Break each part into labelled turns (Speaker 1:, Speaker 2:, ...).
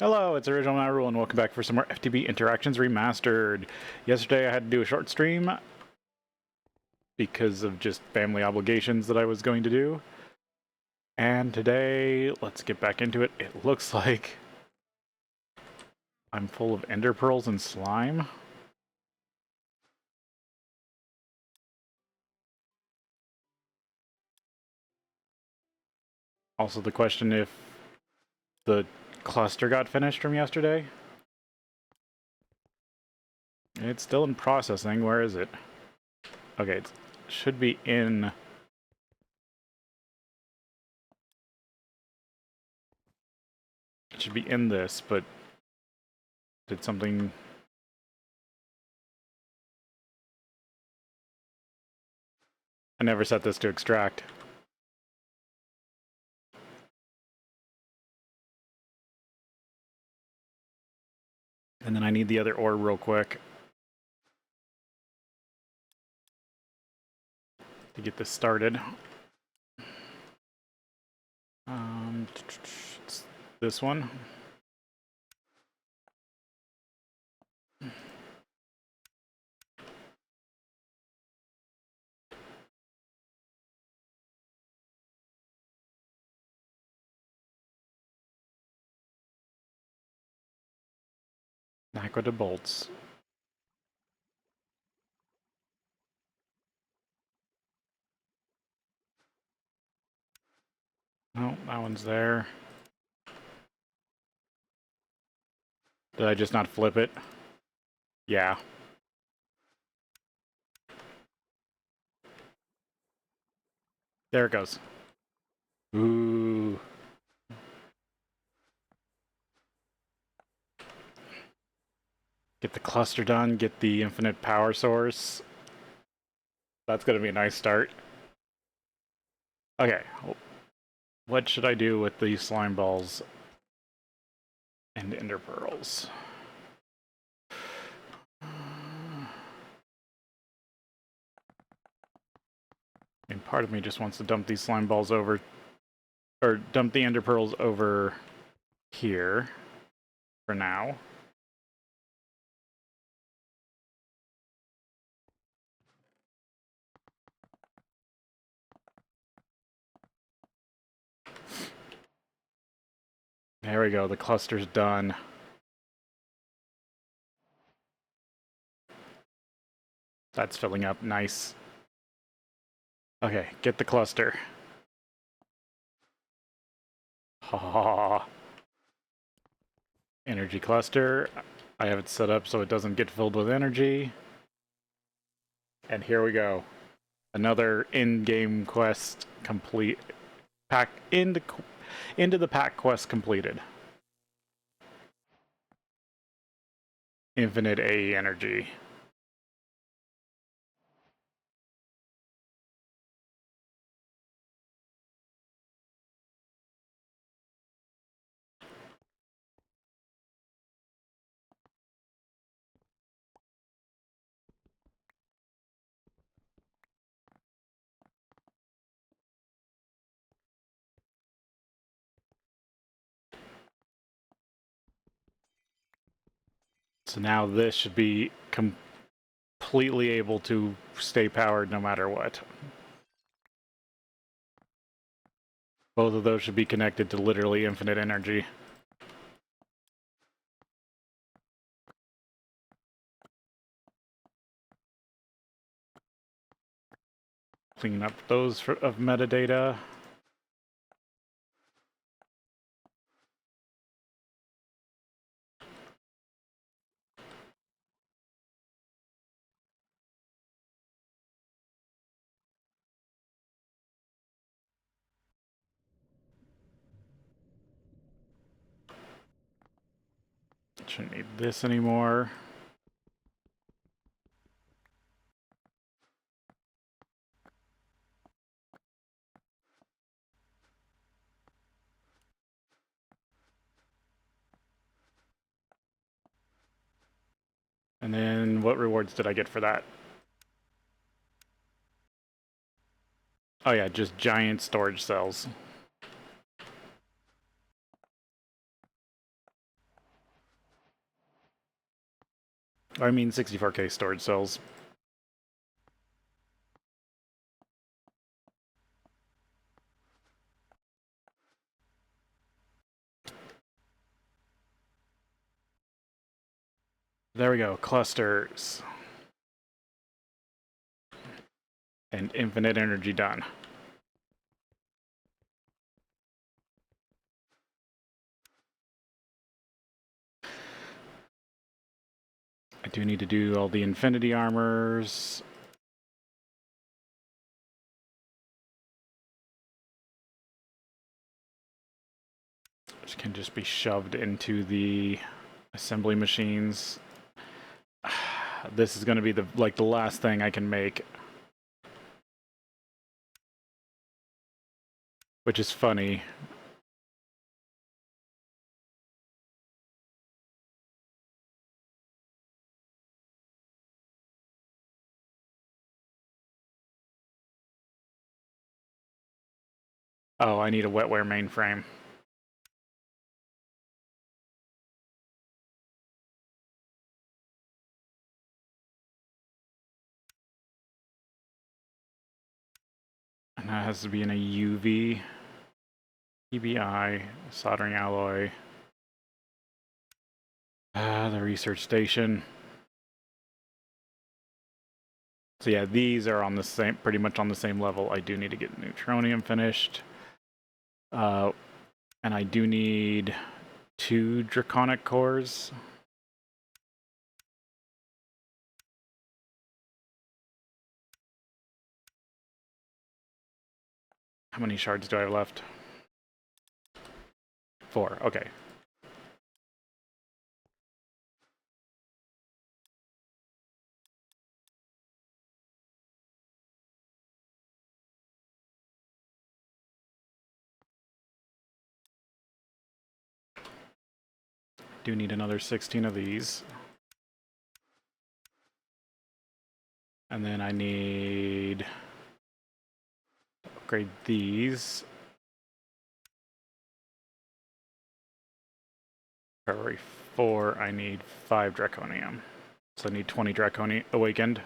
Speaker 1: Hello, it's Original MaRul, and welcome back for some more FTB Interactions Remastered. Yesterday I had to do a short stream because of just family obligations that I was going to do. And today, let's get back into it. It looks like I'm full of ender pearls and slime. Also the question if the cluster got finished from yesterday. It's still in processing. Where is it? Okay, it should be in... It should be in this, but did something... I never set this to extract. And then I need the other ore real quick to get this started. It's this one. Back with the bolts. Oh, that one's there. Did I just not flip it? Yeah. There it goes. Ooh. Get the cluster done, get the infinite power source. That's gonna be a nice start. Okay. What should I do with these slime balls and ender pearls? And part of me just wants to dump these slime balls over, or dump the ender pearls over here for now. There we go, the cluster's done. That's filling up, nice. Okay, get the cluster. Ha. Energy cluster. I have it set up so it doesn't get filled with energy. And here we go. Another in-game quest complete. Pack into the pack quest completed. Infinite AE energy. So now this should be completely able to stay powered no matter what. Both of those should be connected to literally infinite energy. Clean up those of metadata. Shouldn't need this anymore. And then what rewards did I get for that? Oh yeah, just giant storage cells. I mean 64K storage cells. There we go, clusters. And infinite energy done. I do need to do all the infinity armors. Which can just be shoved into the assembly machines. This is going to be the last thing I can make. Which is funny. Oh, I need a wetware mainframe. And that has to be in a UV, EBI, soldering alloy. The research station. So yeah, these are on the same, pretty much on the same level. I do need to get neutronium finished. And I do need 2 draconic cores. How many shards do I have left? 4, okay. Do need another 16 of these. And then I need to upgrade these. February 4, I need 5 draconium. So I need 20 draconium awakened.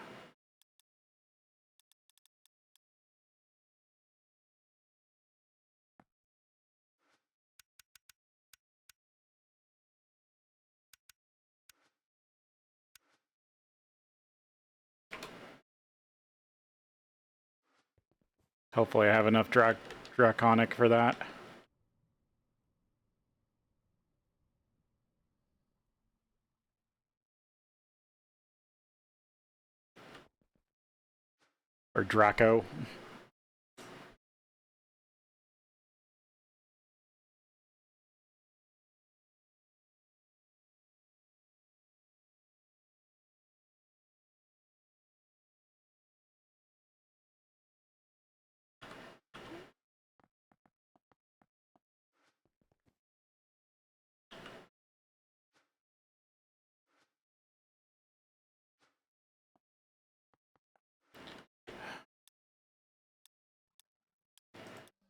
Speaker 1: Hopefully I have enough draconic for that. Or Draco.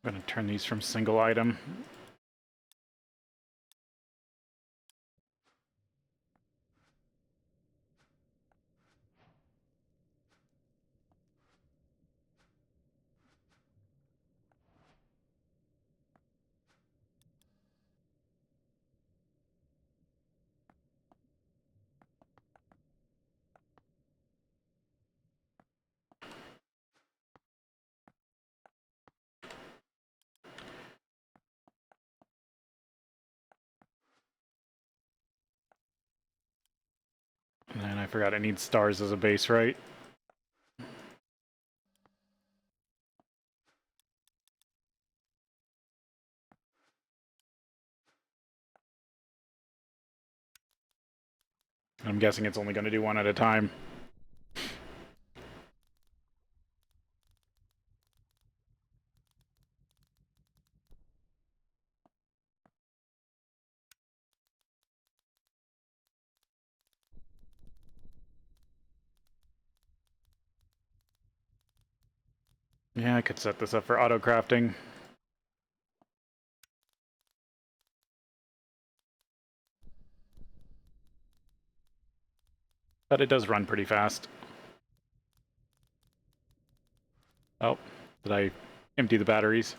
Speaker 1: I'm going to turn these from single item. And I forgot I need stars as a base, right? I'm guessing it's only going to do 1 at a time. Yeah, I could set this up for auto crafting. But it does run pretty fast. Oh, did I empty the batteries?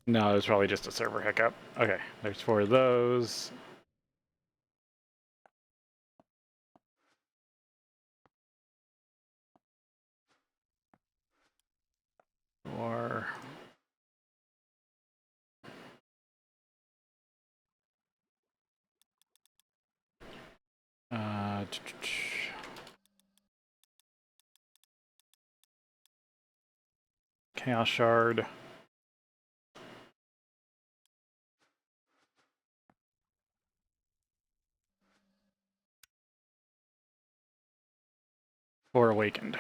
Speaker 1: No, it was probably just a server hiccup. Okay, there's 4 of those. Or... Chaos Shard. Or Awakened.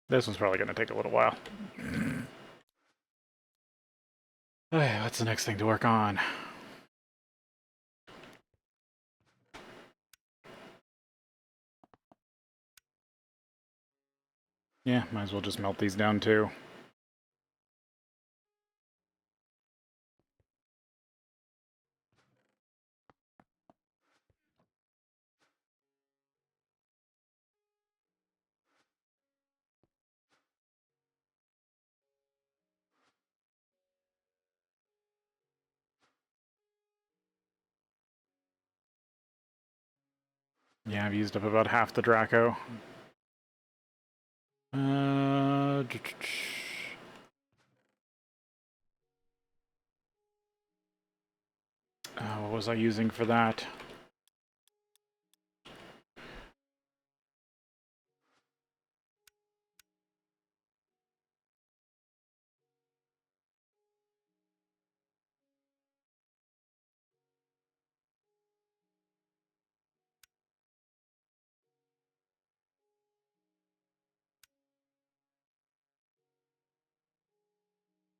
Speaker 1: This one's probably going to take a little while. Okay, what's the next thing to work on? Yeah, might as well just melt these down too. Yeah, I've used up about half the Draco. What was I using for that?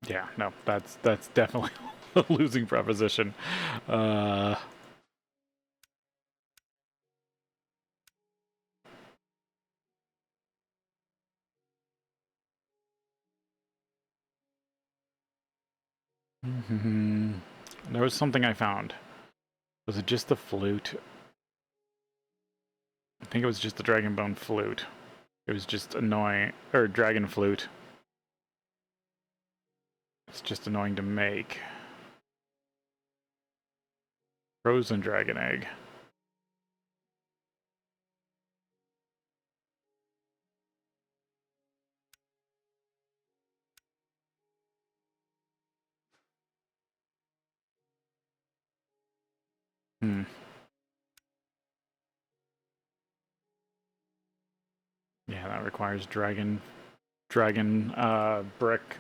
Speaker 1: Yeah, no, that's definitely a losing proposition. There was something I found. Was it just the flute? I think it was just the Dragon Bone flute. It was just annoying, or Dragon Flute. It's just annoying to make. Frozen Dragon Egg. Hmm. Yeah, that requires dragon brick.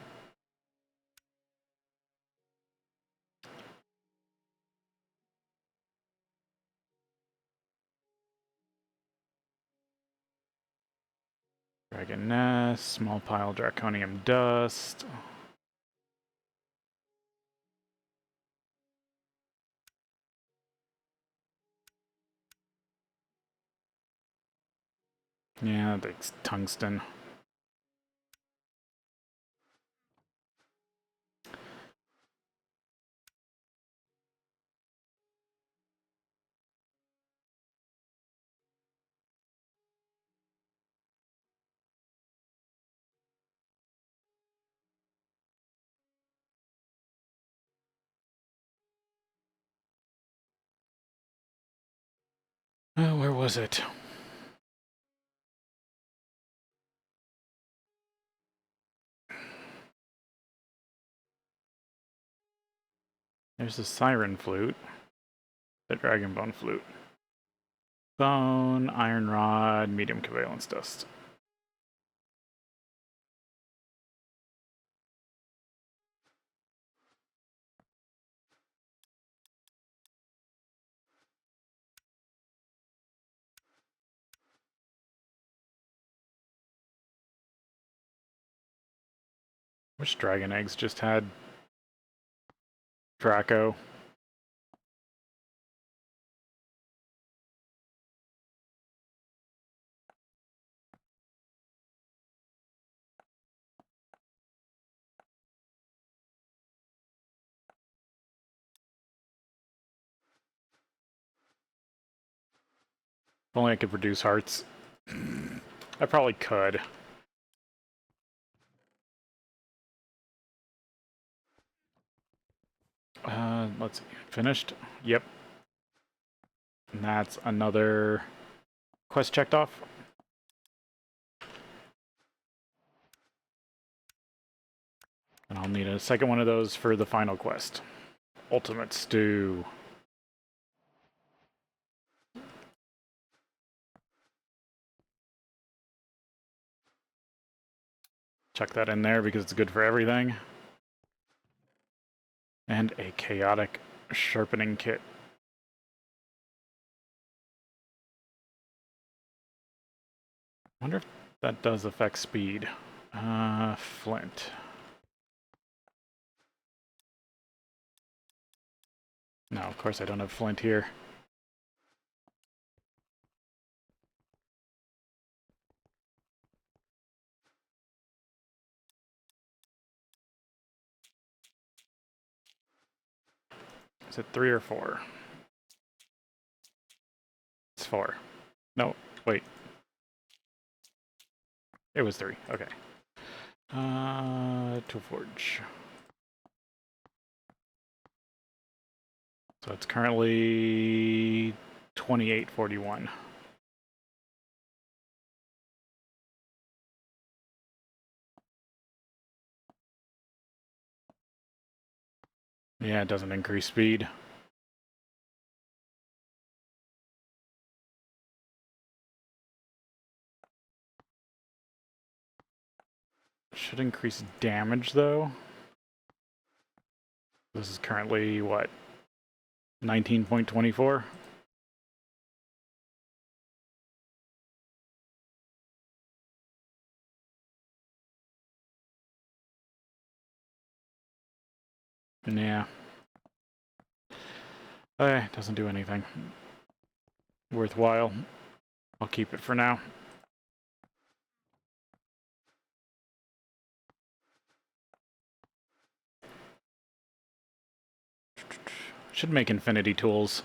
Speaker 1: Dragon nest, small pile draconium dust. Yeah, that's tungsten. Oh, where was it? There's the siren flute. The dragon bone flute. Bone, iron rod, medium covalence dust. Which dragon eggs just had Draco? If only I could produce hearts. I probably could. Let's see. Finished? Yep. And that's another quest checked off. And I'll need a second one of those for the final quest. Ultimate Stew. Chuck that in there because it's good for everything. And a chaotic sharpening kit. Wonder if that does affect speed. Flint. No, of course I don't have flint here. Is it 3 or 4? It's 4. No, wait. It was 3. Okay. Tool forge. So it's currently 2841. Yeah, it doesn't increase speed. Should increase damage, though. This is currently, what, 19.24? Yeah. Doesn't do anything worthwhile. I'll keep it for now. Should make infinity tools.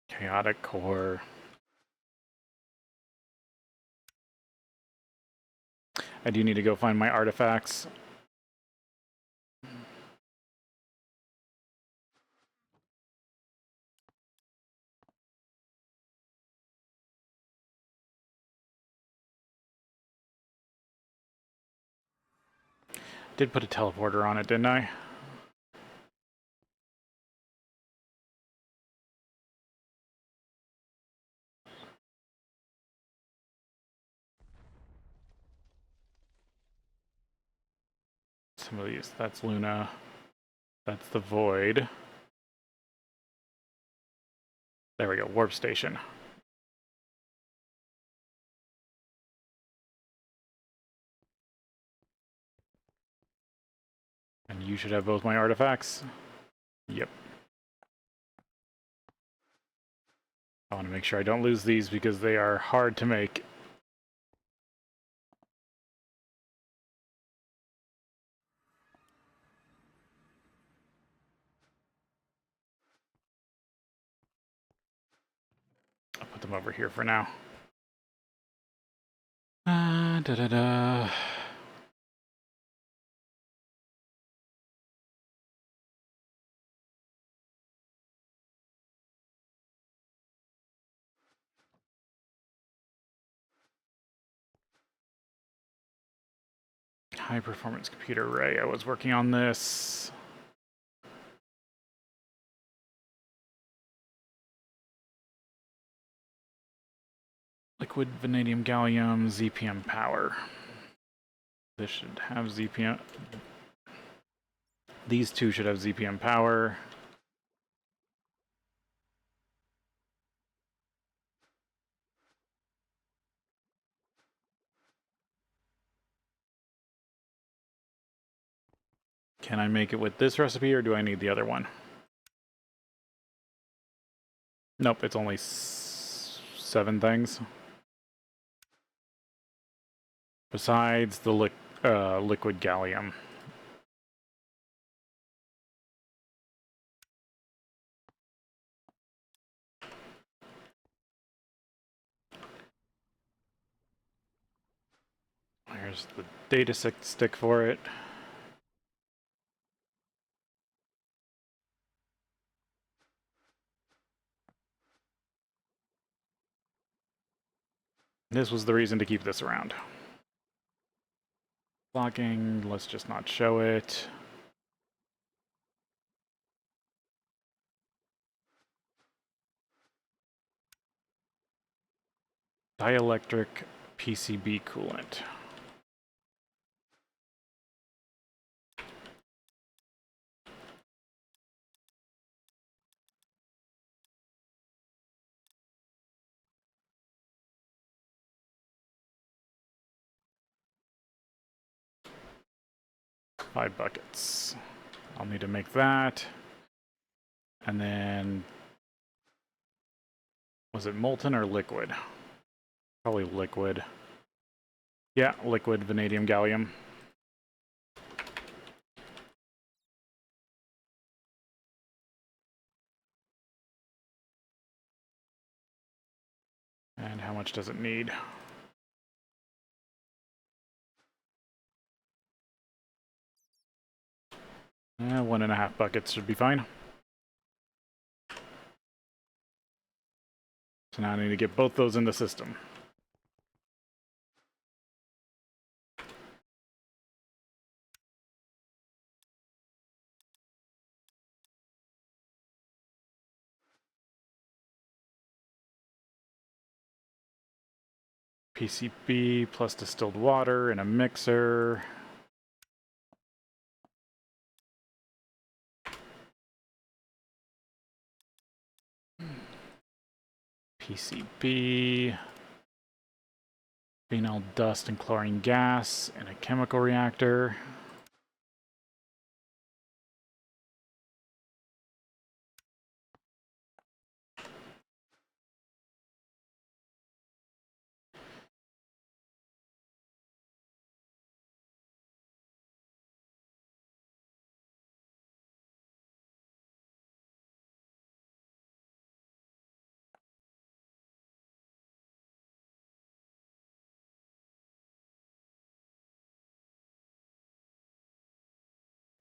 Speaker 1: Chaotic core. I do need to go find my artifacts. Did put a teleporter on it, didn't I? Some of these. That's Luna. That's the Void. There we go. Warp station. And you should have both my artifacts. Yep. I want to make sure I don't lose these because they are hard to make. I'll put them over here for now. Da-da-da. High performance computer array. I was working on this. Liquid vanadium gallium ZPM power. This should have ZPM. These two should have ZPM power. Can I make it with this recipe, or do I need the other one? Nope, it's only 7 things. Besides the liquid gallium. There's the data stick for it. This was the reason to keep this around. Blocking, let's just not show it. Dielectric PCB coolant. Five buckets. I'll need to make that. And then, was it molten or liquid? Probably liquid. Yeah, liquid vanadium gallium. And how much does it need? 1.5 buckets should be fine. So now I need to get both those in the system. PCB plus distilled water in a mixer. PCB, phenol dust and chlorine gas in a chemical reactor.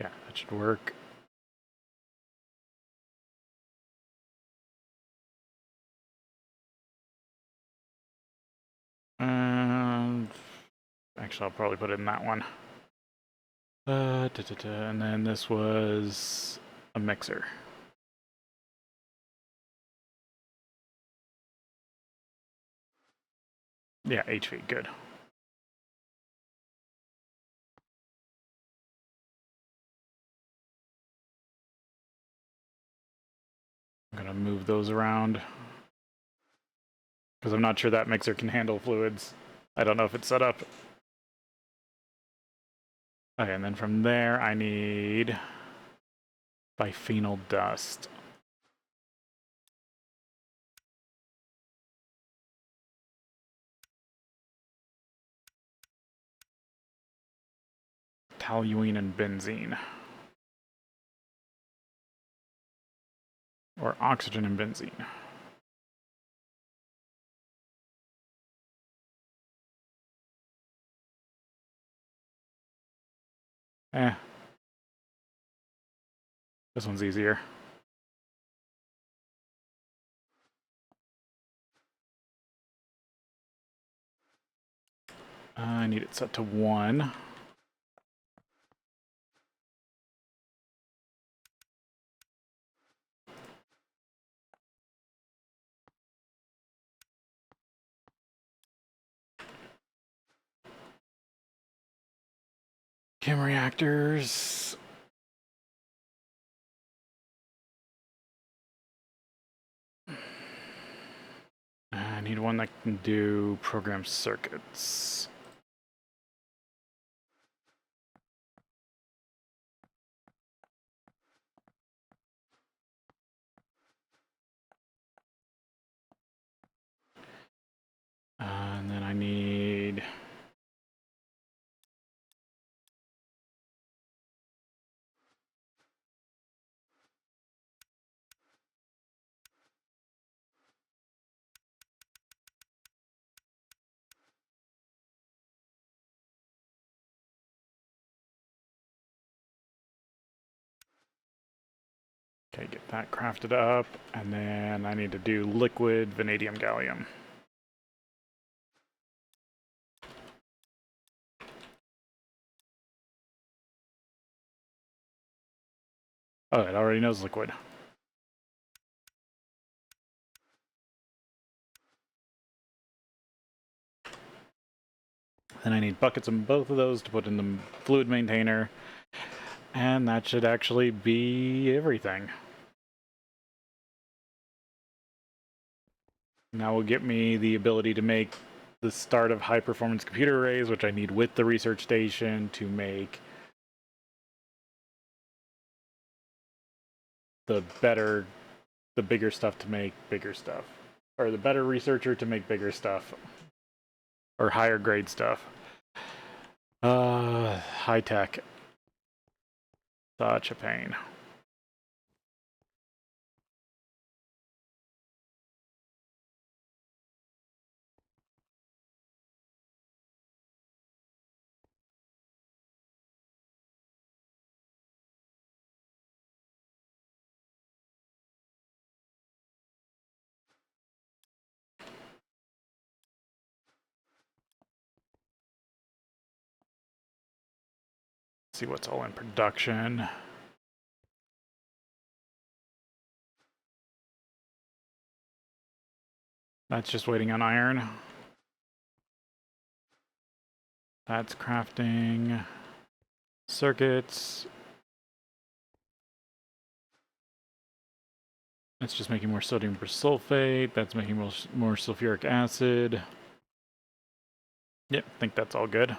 Speaker 1: Yeah, that should work. Actually, I'll probably put it in that one. And then this was a mixer. Yeah, HV, good. I'm gonna move those around because I'm not sure that mixer can handle fluids. I don't know if it's set up. Okay, and then from there I need biphenyl dust. Toluene and benzene. Or oxygen and benzene. This one's easier. I need it set to 1. Chem reactors. I need one that can do program circuits. need... Okay, get that crafted up, and then I need to do liquid vanadium gallium. Oh, it already knows liquid. Then I need buckets of both of those to put in the fluid maintainer, and that should actually be everything. Now will get me the ability to make the start of high-performance computer arrays, which I need with the research station to make the bigger stuff to make bigger stuff. Or the better researcher to make bigger stuff. Or higher grade stuff. High tech. Such a pain. Let's see what's all in production. That's just waiting on iron. That's crafting circuits. That's just making more sodium persulfate. That's making more sulfuric acid. Yep, I think that's all good.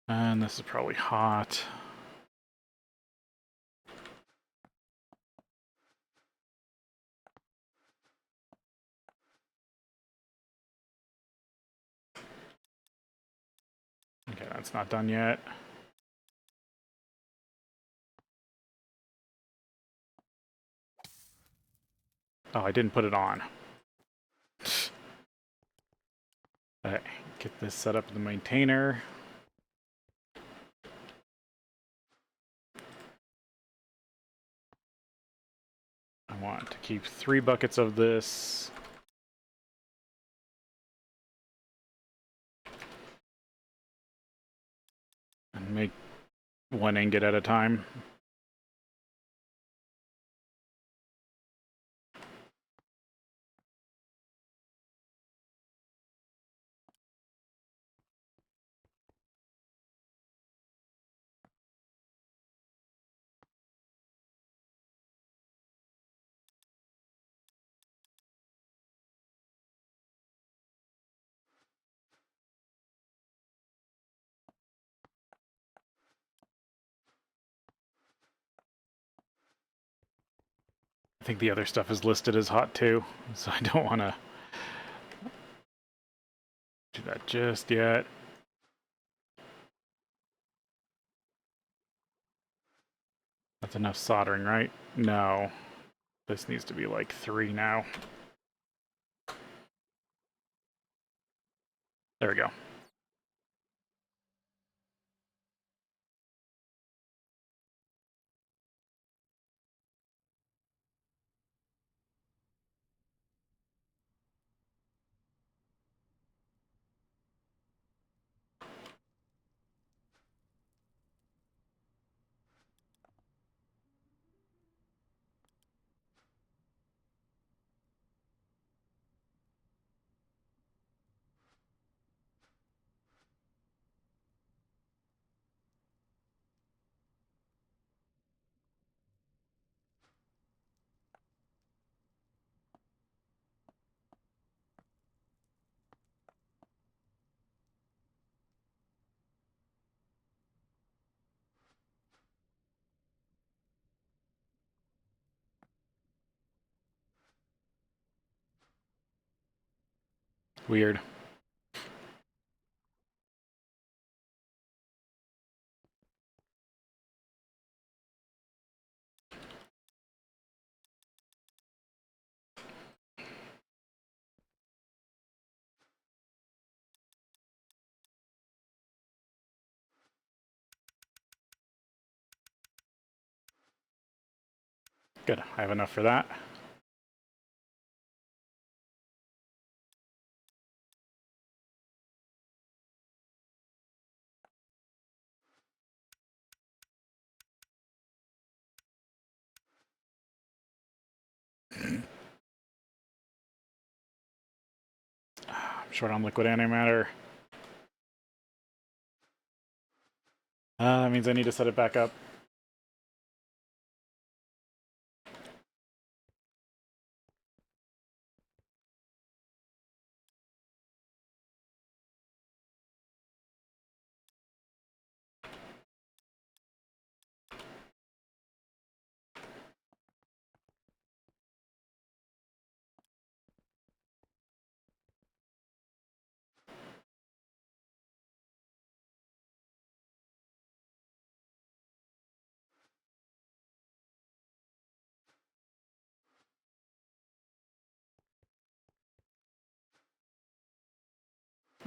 Speaker 1: And this is probably hot. Okay, that's not done yet. Oh, I didn't put it on. Alright, get this set up in the maintainer. I want to keep 3 buckets of this. And make 1 ingot at a time. I think the other stuff is listed as hot too, so I don't want to do that just yet. That's enough soldering, right? No. This needs to be like 3 now. There we go. Weird. Good, I have enough for that. I'm short on liquid antimatter. That means I need to set it back up.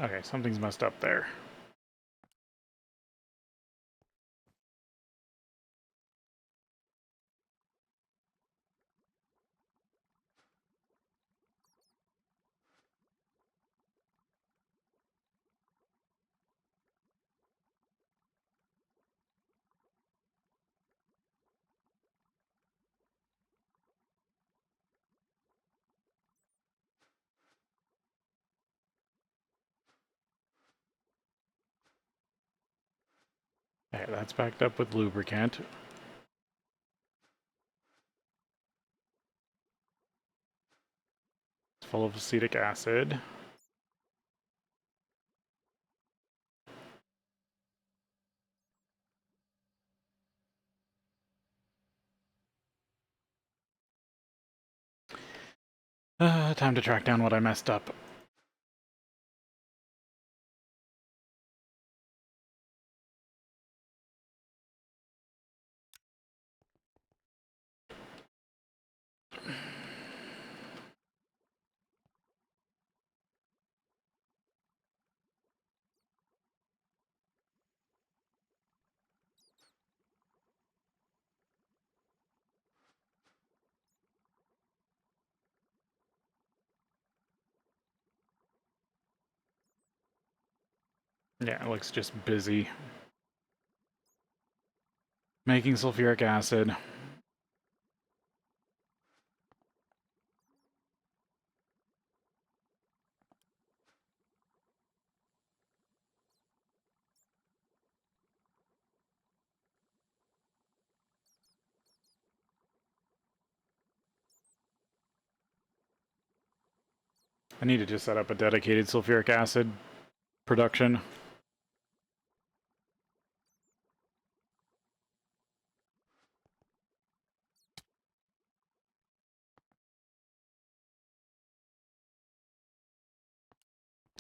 Speaker 1: Okay, something's messed up there. Okay, that's backed up with lubricant. It's full of acetic acid. Time to track down what I messed up. Yeah, it looks just busy. Making sulfuric acid. I need to just set up a dedicated sulfuric acid production.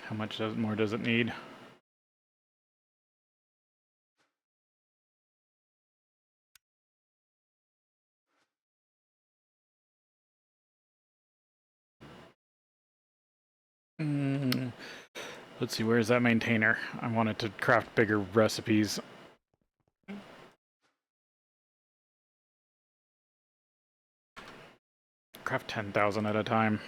Speaker 1: How much more does it need? Let's see, where is that maintainer? I wanted to craft bigger recipes. Craft 10,000 at a time.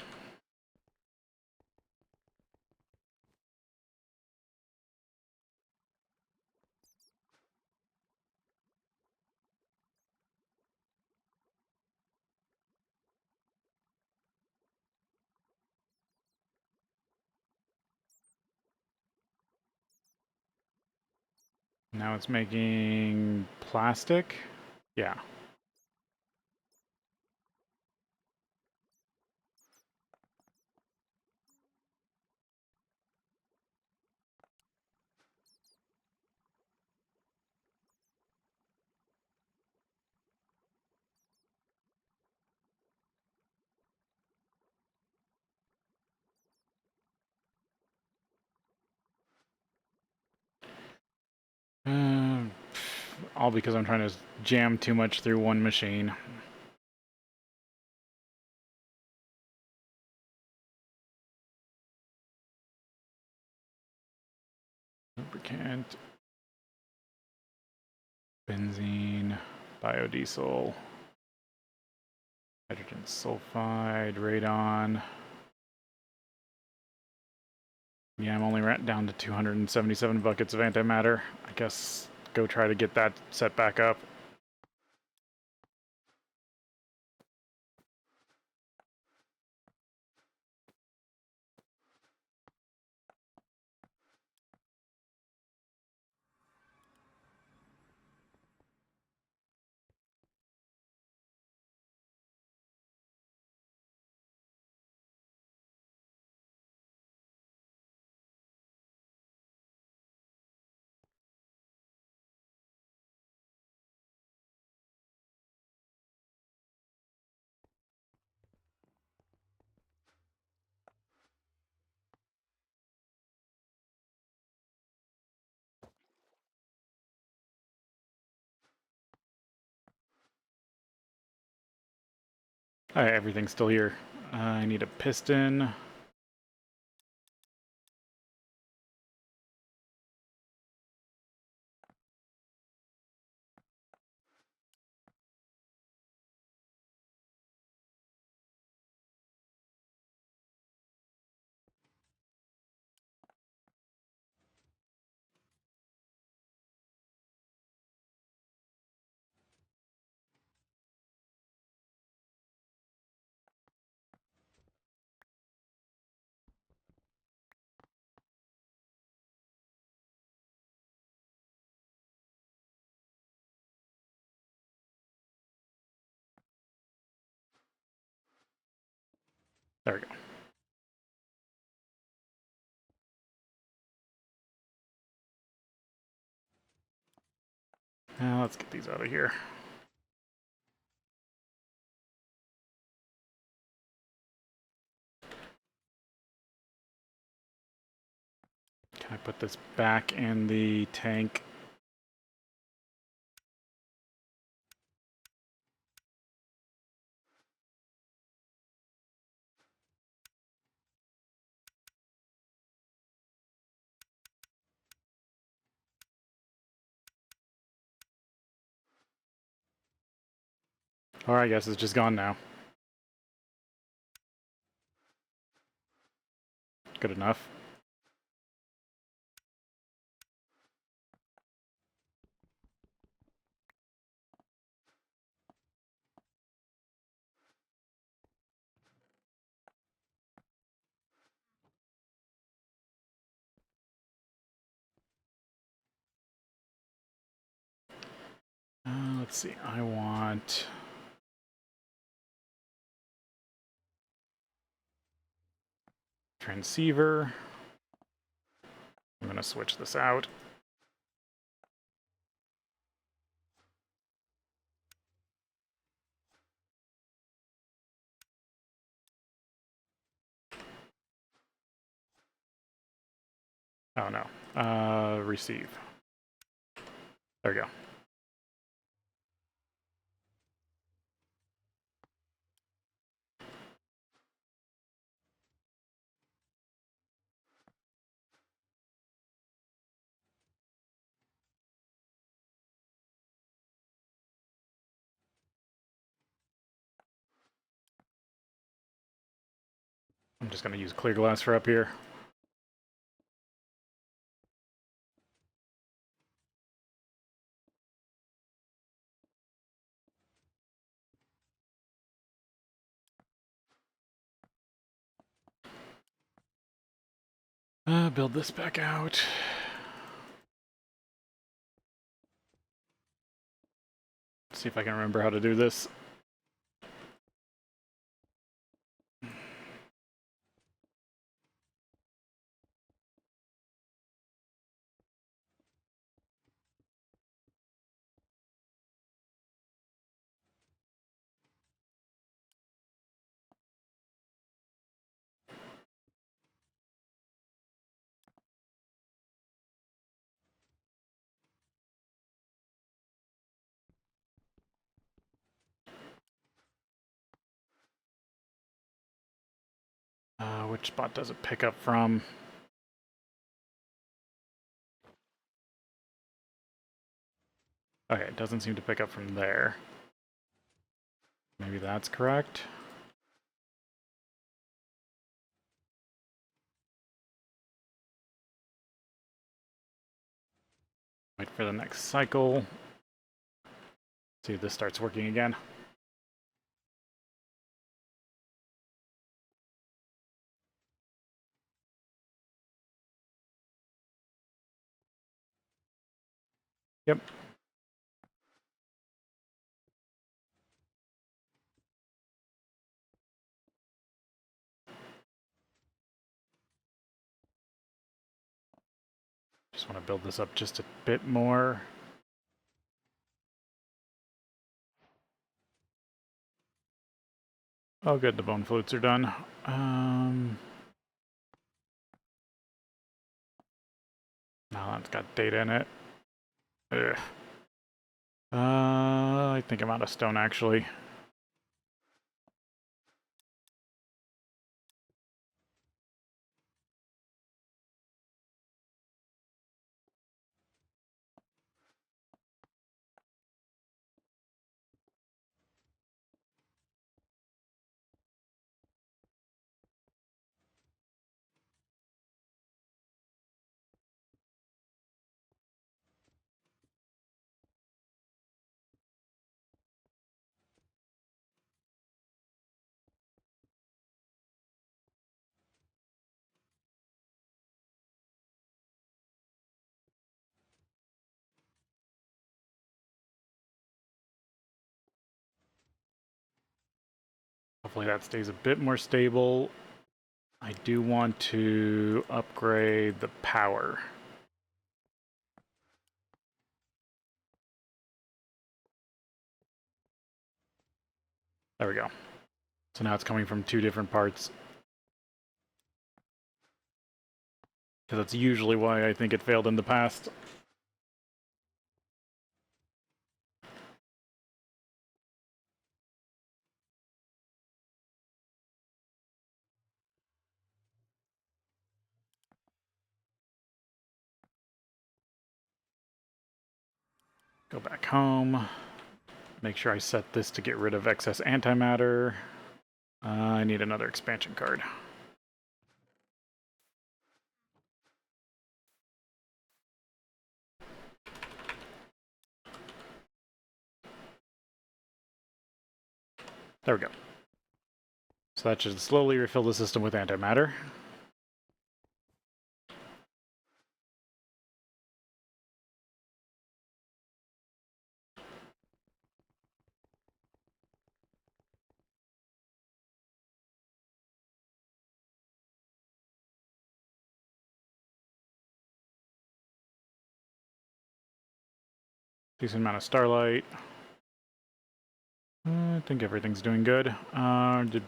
Speaker 1: Now it's making plastic? Yeah. all because I'm trying to jam too much through one machine. Lubricant, benzene, biodiesel, hydrogen sulfide, radon. Yeah, I'm only down to 277 buckets of antimatter. I guess go try to get that set back up. Alright, everything's still here. I need a piston. There we go. Now let's get these out of here. Can I put this back in the tank? Or I guess it's just gone now. Good enough. Let's see, I want... transceiver. I'm gonna switch this out. Oh no. Receive. There we go. I'm just gonna use clear glass for up here. Build this back out. See if I can remember how to do this. Which spot does it pick up from? Okay, it doesn't seem to pick up from there. Maybe that's correct. Wait for the next cycle. See if this starts working again. Yep. Just want to build this up just a bit more. Oh good, the bone flutes are done. No, that's got data in it. Ugh. I think I'm out of stone, actually. Hopefully that stays a bit more stable. I do want to upgrade the power. There we go. So now it's coming from two different parts. Because that's usually why I think it failed in the past. Go back home. Make sure I set this to get rid of excess antimatter. I need another expansion card. There we go. So that should slowly refill the system with antimatter. Decent amount of starlight. I think everything's doing good. Well,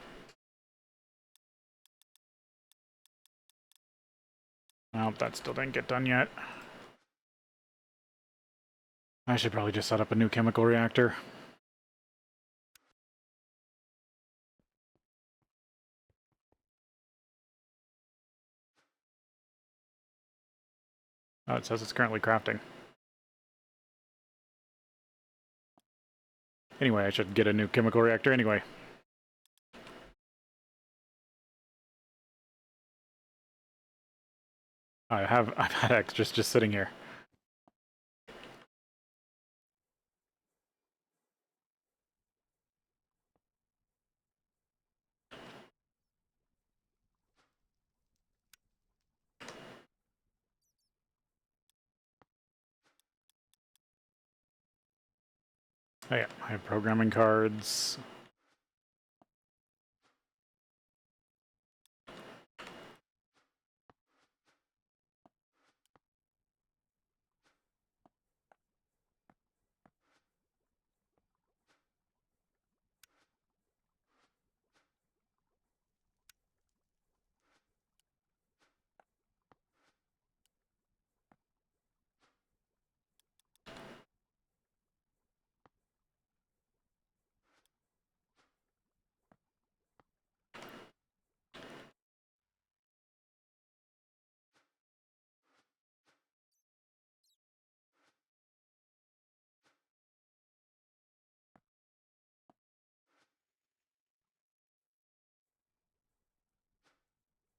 Speaker 1: that still didn't get done yet. I should probably just set up a new chemical reactor. Oh, it says it's currently crafting. Anyway, I should get a new chemical reactor anyway. I've had extras just sitting here. Oh yeah, I have programming cards.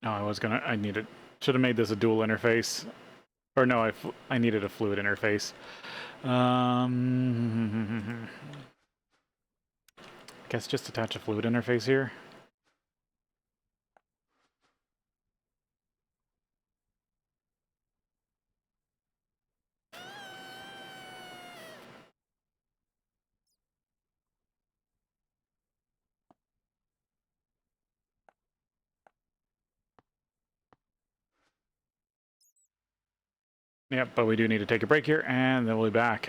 Speaker 1: No, should have made this a dual interface. Or no, I needed a fluid interface. I guess just attach a fluid interface here. Yep, but we do need to take a break here, and then we'll be back.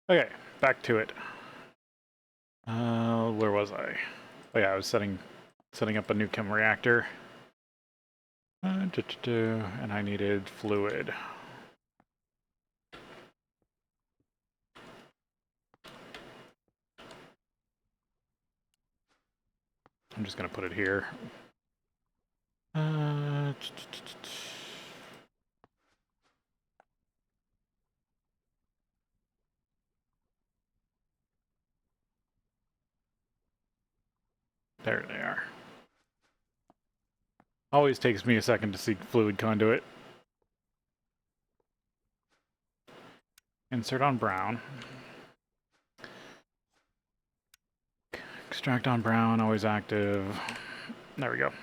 Speaker 1: Okay, back to it. Where was I? Oh yeah, I was setting up a new chem reactor. And I needed fluid. I'm just gonna put it here. There they are. Always takes me a second to see fluid conduit. Insert on brown. Extract on brown, always active. There we go.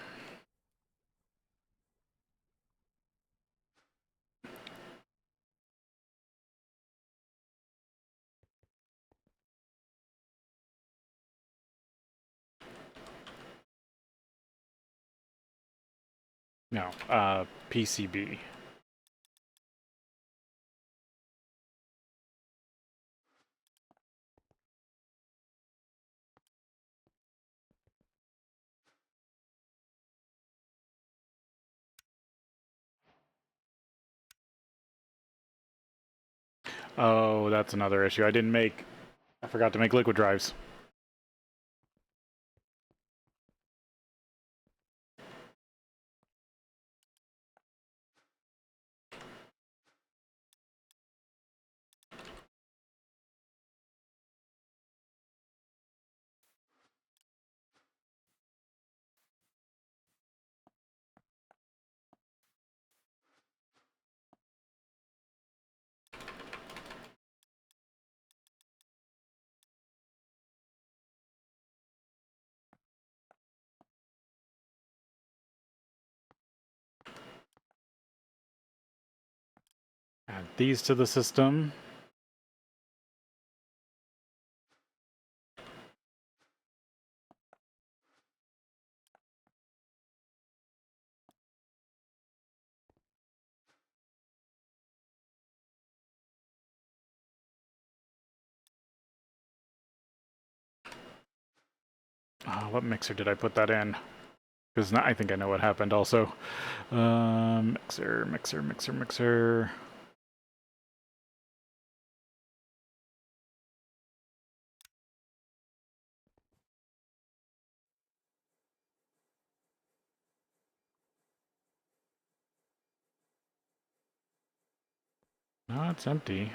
Speaker 1: No, PCB. Oh, that's another issue. I forgot to make liquid drives. Add these to the system. What mixer did I put that in? Because I think I know what happened also. Mixer. No, it's empty.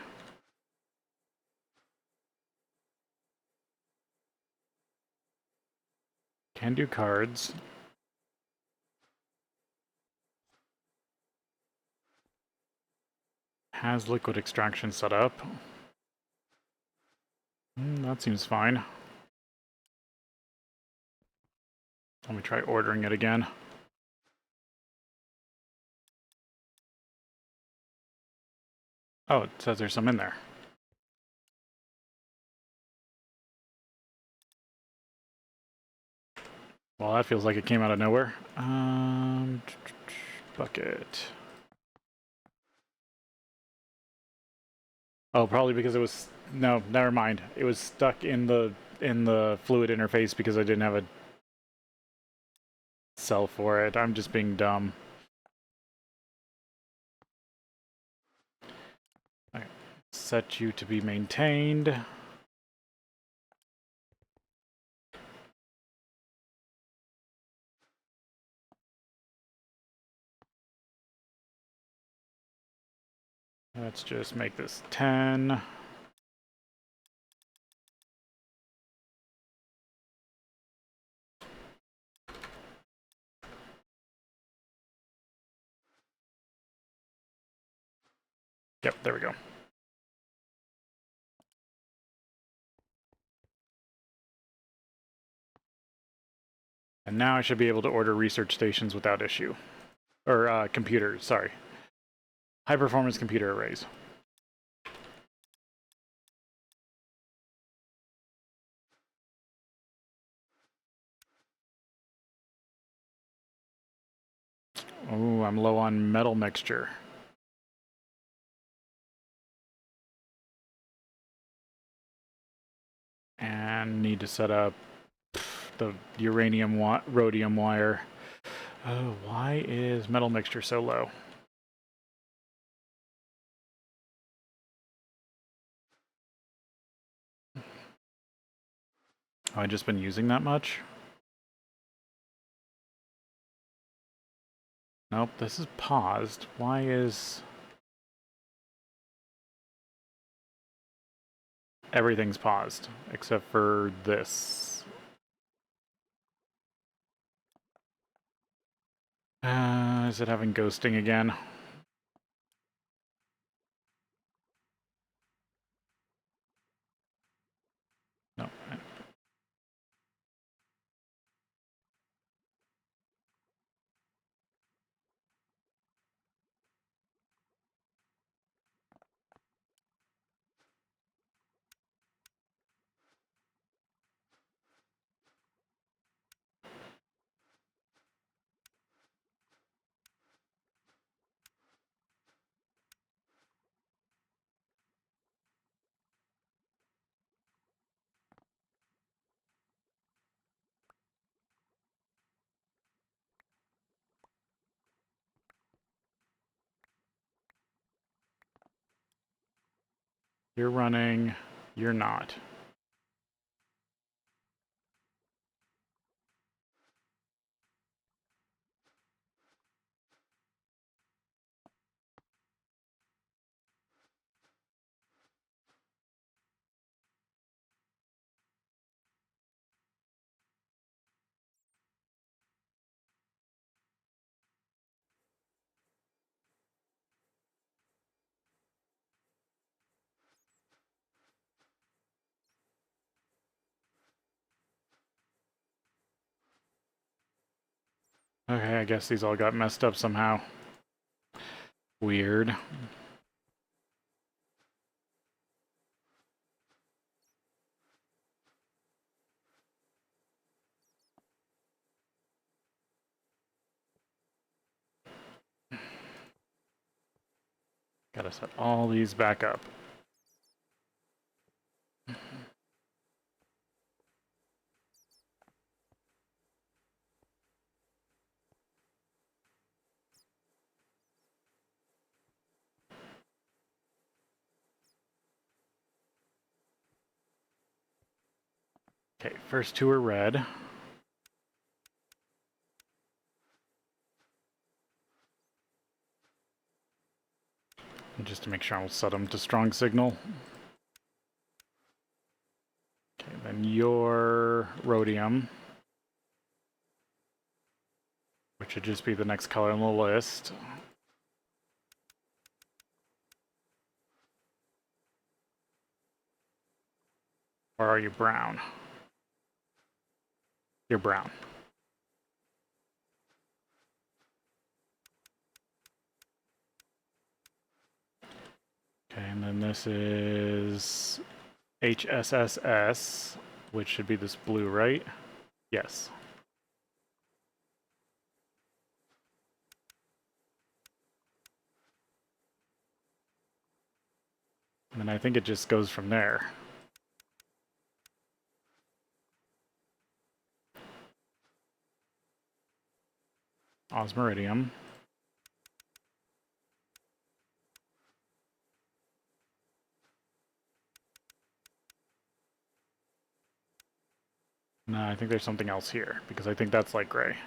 Speaker 1: Can do cards. Has liquid extraction set up. That seems fine. Let me try ordering it again. Oh, it says there's some in there. Well, that feels like it came out of nowhere. Bucket. Oh, probably because it was... No, never mind. It was stuck in the fluid interface because I didn't have a cell for it. I'm just being dumb. Okay. Set you to be maintained. Let's just make this 10. Yep, there we go. And now I should be able to order research stations without issue. Or computers, sorry. High performance computer arrays. Oh, I'm low on metal mixture. And need to set up the uranium rhodium wire. Oh, why is metal mixture so low? Have I just been using that much? Nope, this is paused. Why is... Everything's paused, except for this. Is it having ghosting again? No. You're running, you're not. Okay, I guess these all got messed up somehow. Weird. Gotta set all these back up. Okay, first two are red. And just to make sure I'll set them to strong signal. Okay, then your rhodium, which should just be the next color on the list. Or are you brown? You're brown. Okay, and then this is HSSS, which should be this blue, right? Yes. And then I think it just goes from there. Osmiridium. No, I think there's something else here, because I think that's light gray.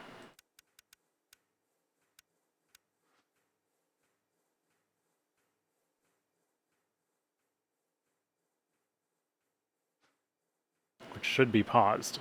Speaker 1: Which should be paused.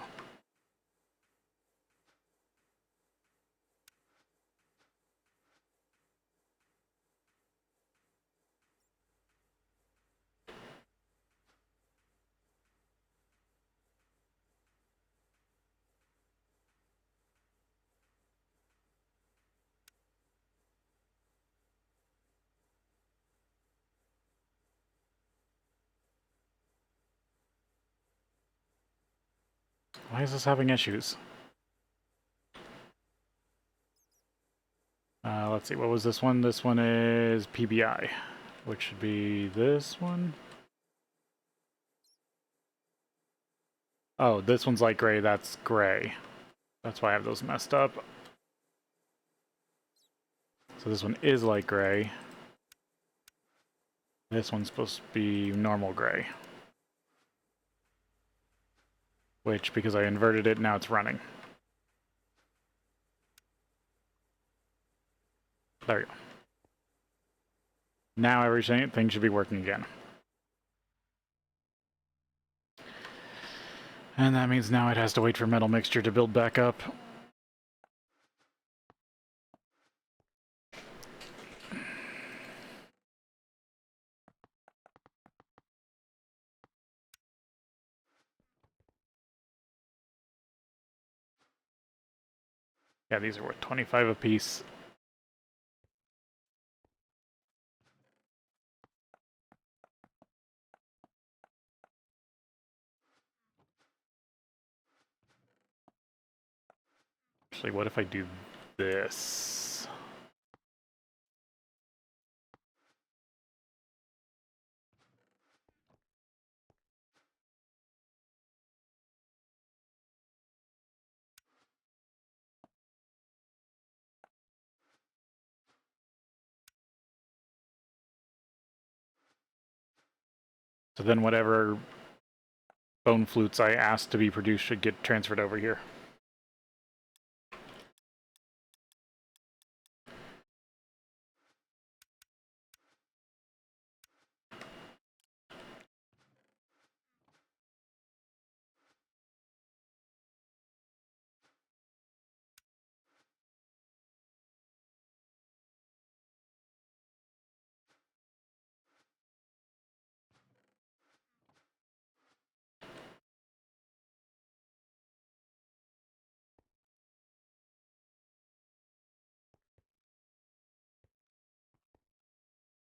Speaker 1: Why is this having issues? Let's see, what was this one? This one is PBI, which should be this one. Oh, this one's light gray, that's gray. That's why I have those messed up. So this one is light gray. This one's supposed to be normal gray. Which, because I inverted it, now it's running. There we go. Now everything should be working again. And that means now it has to wait for metal mixture to build back up. Yeah, these are worth 25 apiece. Actually, what if I do this? So then whatever bone flutes I asked to be produced should get transferred over here.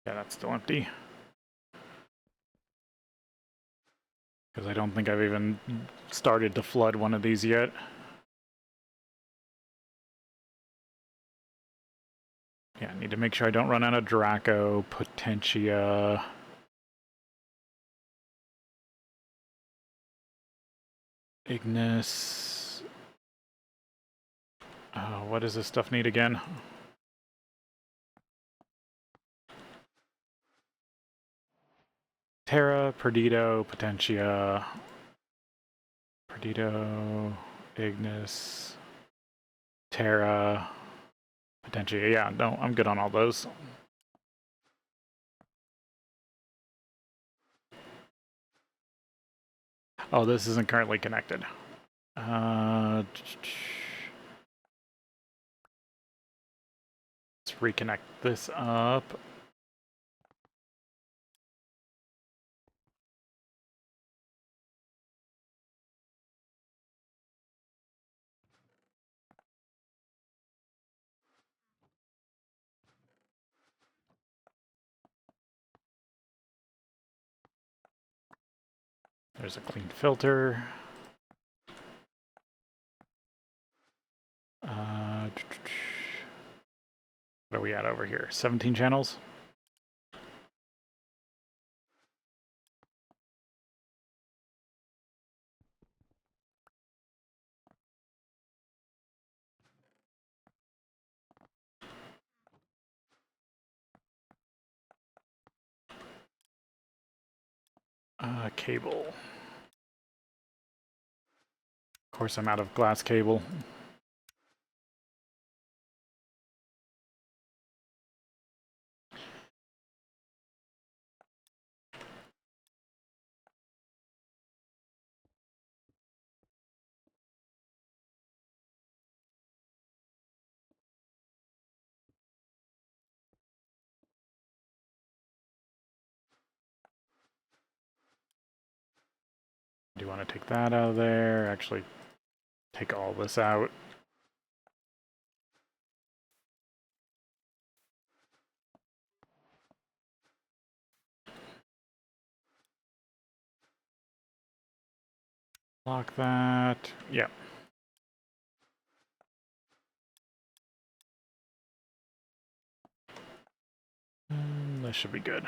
Speaker 1: Yeah, that's still empty. Because I don't think I've even started to flood one of these yet. Yeah, I need to make sure I don't run out of Draco, Potentia. Ignis. What does this stuff need again? Terra, Perdido, Potentia. Perdido, Ignis, Terra, Potentia. Yeah, no, I'm good on all those. Oh, this isn't currently connected. Let's reconnect this up. There's a clean filter. What are we at over here? 17 channels? Cable. Of course, I'm out of glass cable. Do you want to take that out of there? Actually, take all this out. Lock that. Yep. This should be good.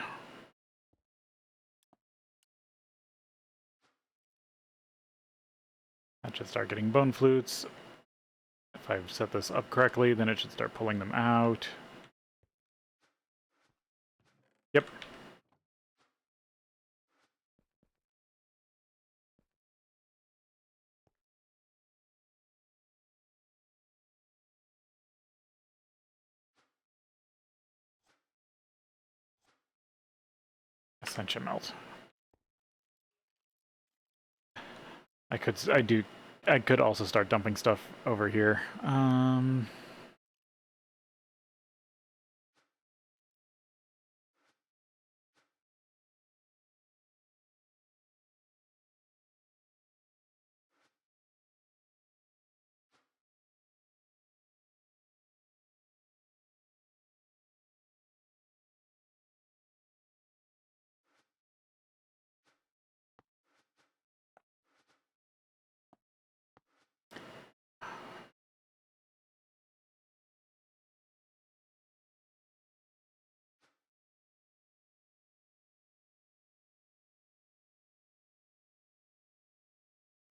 Speaker 1: That should start getting bone flutes. If I've set this up correctly, then it should start pulling them out. Yep. Ascension melt. I could also start dumping stuff over here.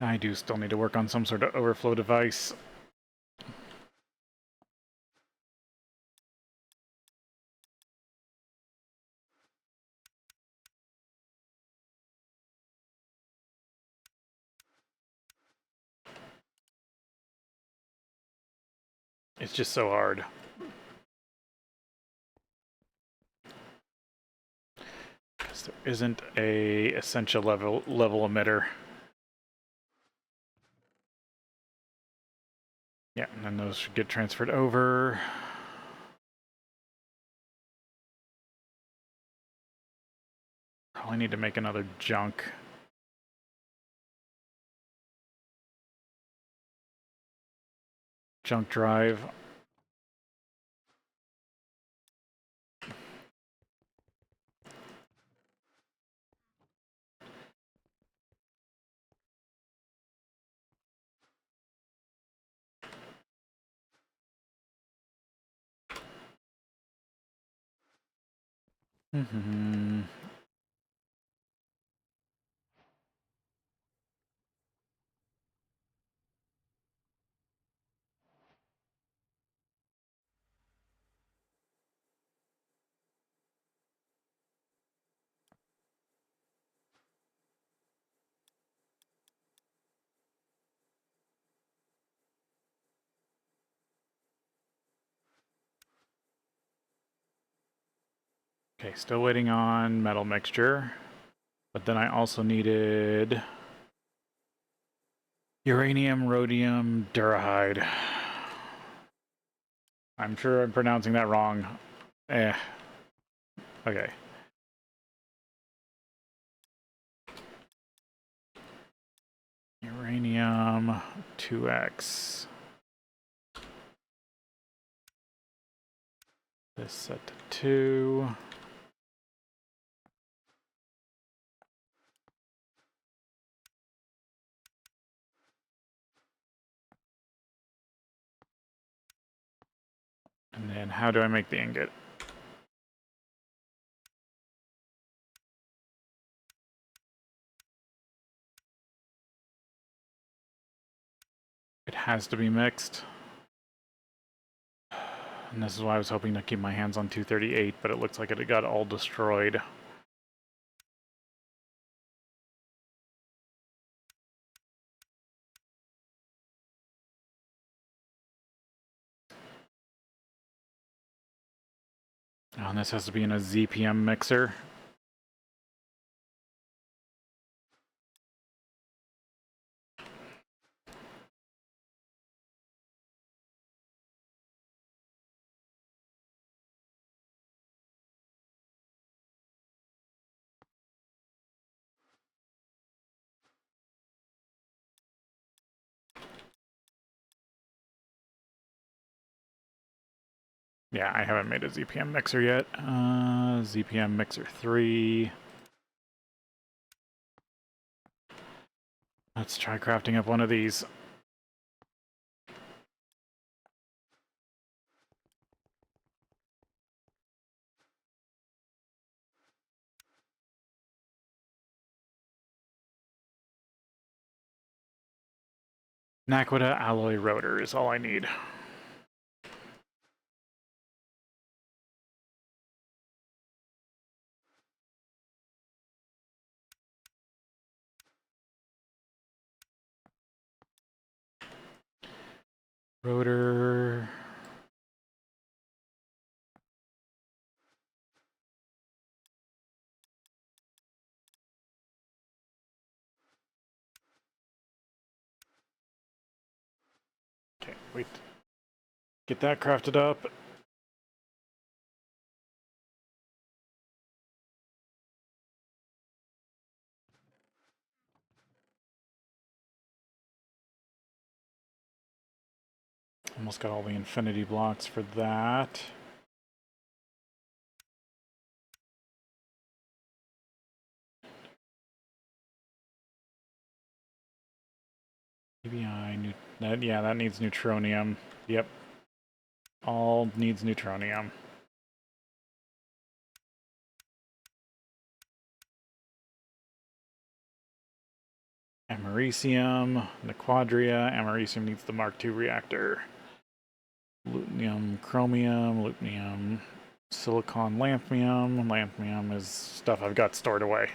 Speaker 1: I do still need to work on some sort of overflow device. It's just so hard. Because there isn't a essential level emitter. Yeah, and then those should get transferred over. Probably need to make another junk drive. Okay, still waiting on metal mixture. But then I also needed uranium, rhodium, durahide. I'm sure I'm pronouncing that wrong. Okay. Uranium 2x. This set to 2. And then how do I make the ingot? It has to be mixed. And this is why I was hoping to keep my hands on 238, but it looks like it got all destroyed. Oh, and this has to be in a ZPM mixer. Yeah, I haven't made a ZPM mixer yet. ZPM mixer 3. Let's try crafting up one of these. Naquita alloy rotor is all I need. Rotor. Okay, wait. Get that crafted up. Almost got all the infinity blocks for that. EBI, yeah, that needs neutronium. Yep. All needs neutronium. Americium, Nequadria. Americium needs the Mark II reactor. Lutetium, chromium, lutetium, silicon, lanthanum. Lanthanum is stuff I've got stored away.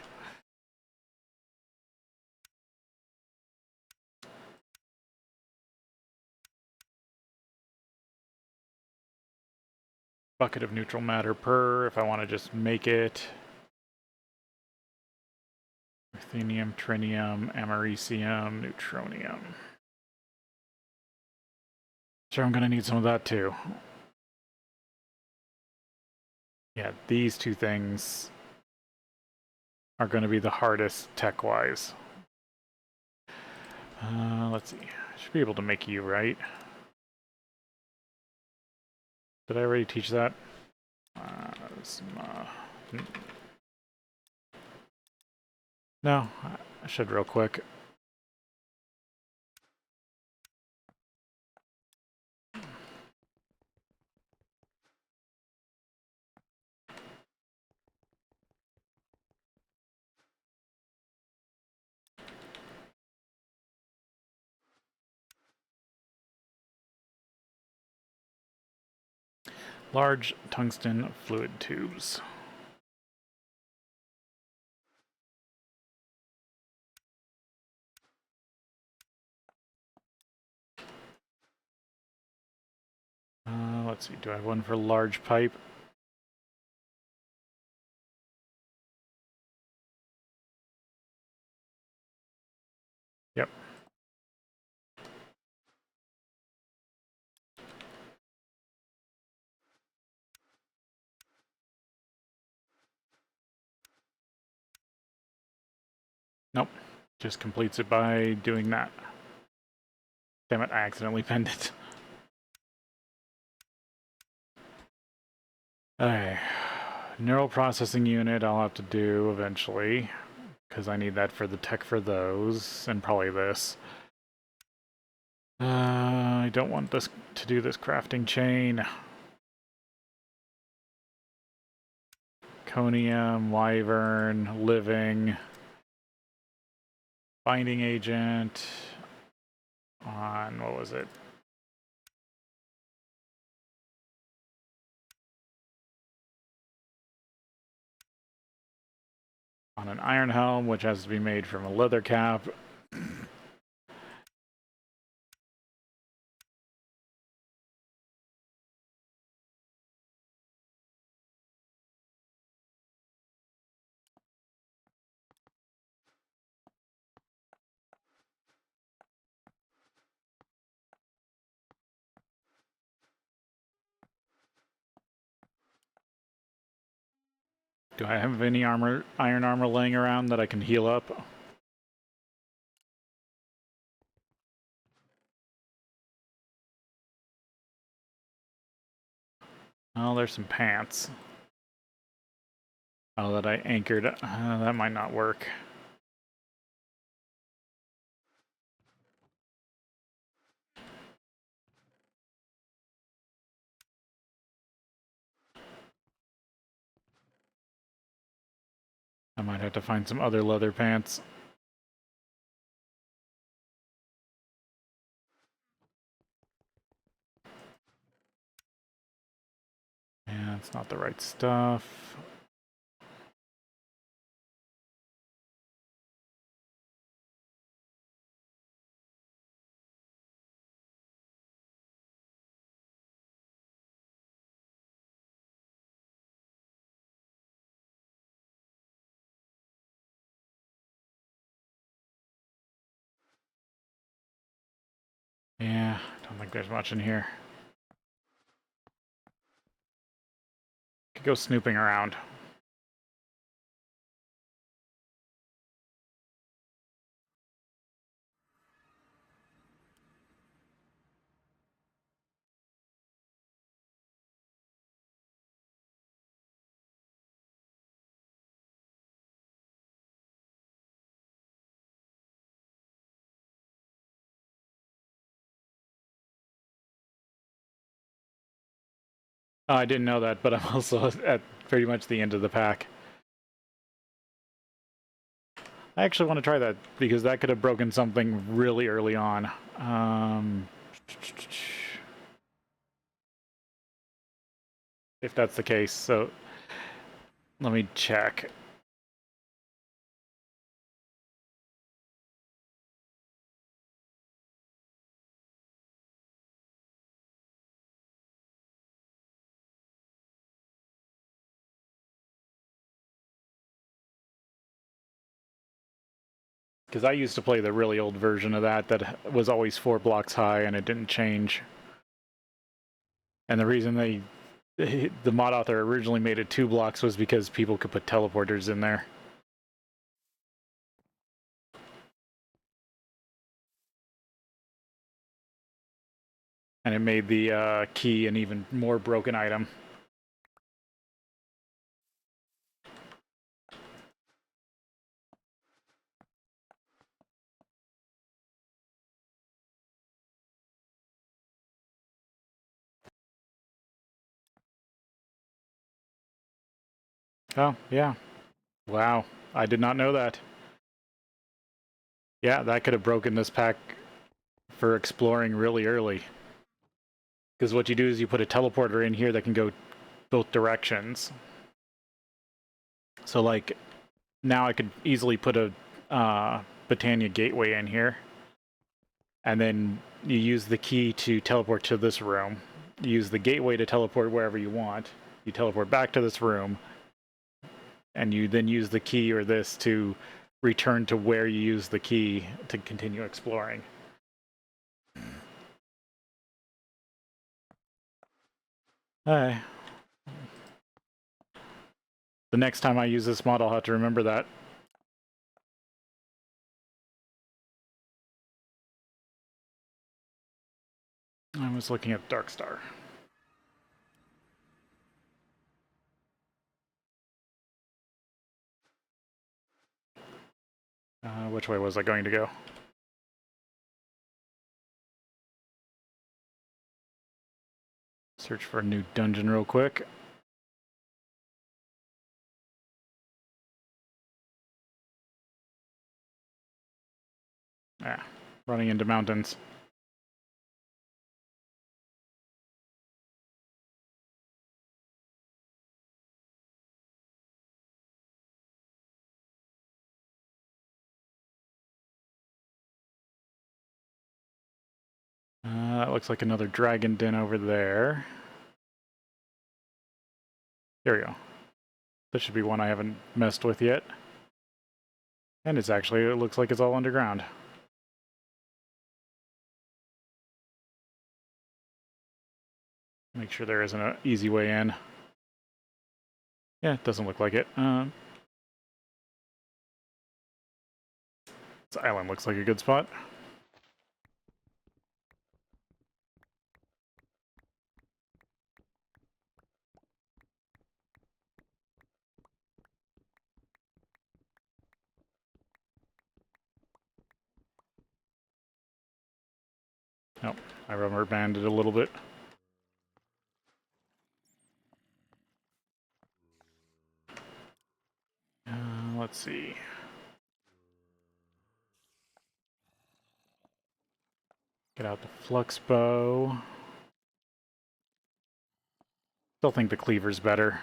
Speaker 1: Bucket of neutral matter per if I want to just make it. Ruthenium, trinium, americium, neutronium. Sure, I'm going to need some of that too. Yeah, these two things are going to be the hardest tech-wise. Let's see. I should be able to make you, right? Did I already teach that? No, I should real quick. Large tungsten fluid tubes. Let's see, do I have one for large pipe? Yep. Nope. Just completes it by doing that. Damn it, I accidentally penned it. Okay. Neural processing unit I'll have to do eventually, because I need that for the tech for those, and probably this. I don't want this to do this crafting chain. Conium, wyvern, living, binding agent on, what was it? On an iron helm, which has to be made from a leather cap. Do I have any armor, iron armor laying around that I can heal up? Oh, there's some pants. Oh, that I anchored. That might not work. I might have to find some other leather pants. Yeah, it's not the right stuff. Yeah, I don't think there's much in here. Could go snooping around. Oh, I didn't know that, but I'm also at pretty much the end of the pack. I actually want to try that, because that could have broken something really early on. If that's the case, so let me check. Because I used to play the really old version of that was always 4 blocks high and it didn't change. And the reason the mod author originally made it 2 blocks was because people could put teleporters in there. And it made the key an even more broken item. Oh, yeah. Wow. I did not know that. Yeah, that could have broken this pack for exploring really early. Because what you do is you put a teleporter in here that can go both directions. So, like, now I could easily put a Britannia gateway in here. And then you use the key to teleport to this room. You use the gateway to teleport wherever you want. You teleport back to this room. And you then use the key or this to return to where you use the key to continue exploring. Hey. The next time I use this mod, I'll have to remember that. I was looking at Darkstar. Which way was I going to go? Search for a new dungeon real quick. Yeah, running into mountains. That looks like another dragon den over there. There we go. This should be one I haven't messed with yet. And it looks like it's all underground. Make sure there isn't an easy way in. Yeah, it doesn't look like it. This island looks like a good spot. Nope, I rubber banded a little bit. let's see. Get out the flux bow. Still think the cleaver's better.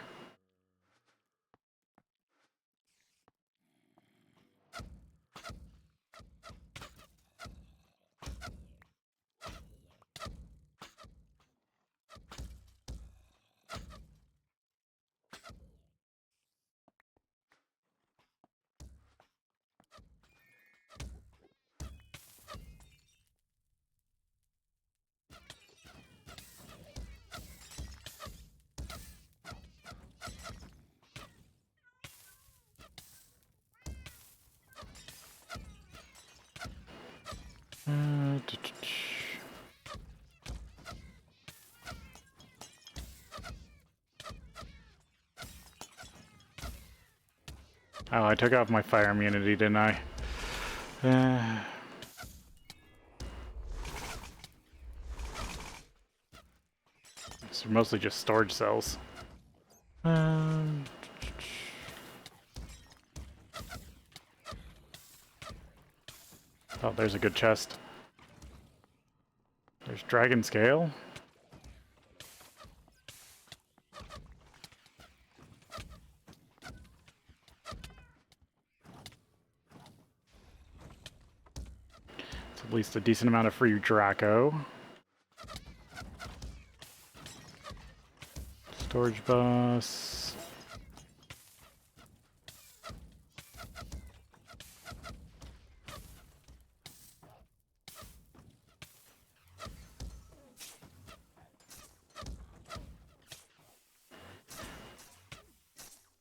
Speaker 1: Oh, I took off my fire immunity, didn't I? It's mostly just storage cells. Oh, there's a good chest. There's dragon scale. It's at least a decent amount of free Draco. Storage bus.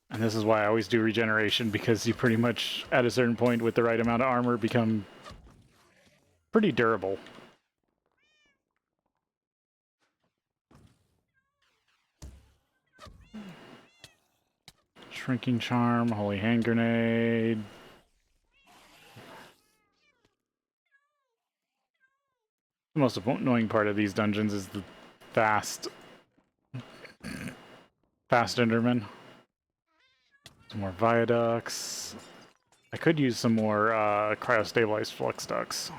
Speaker 1: And this is why I always do regeneration, because you pretty much, at a certain point with the right amount of armor, become pretty durable. Shrinking Charm, Holy Hand Grenade. The most annoying part of these dungeons is the fast Enderman. Some more viaducts. I could use some more cryo-stabilized flux ducts.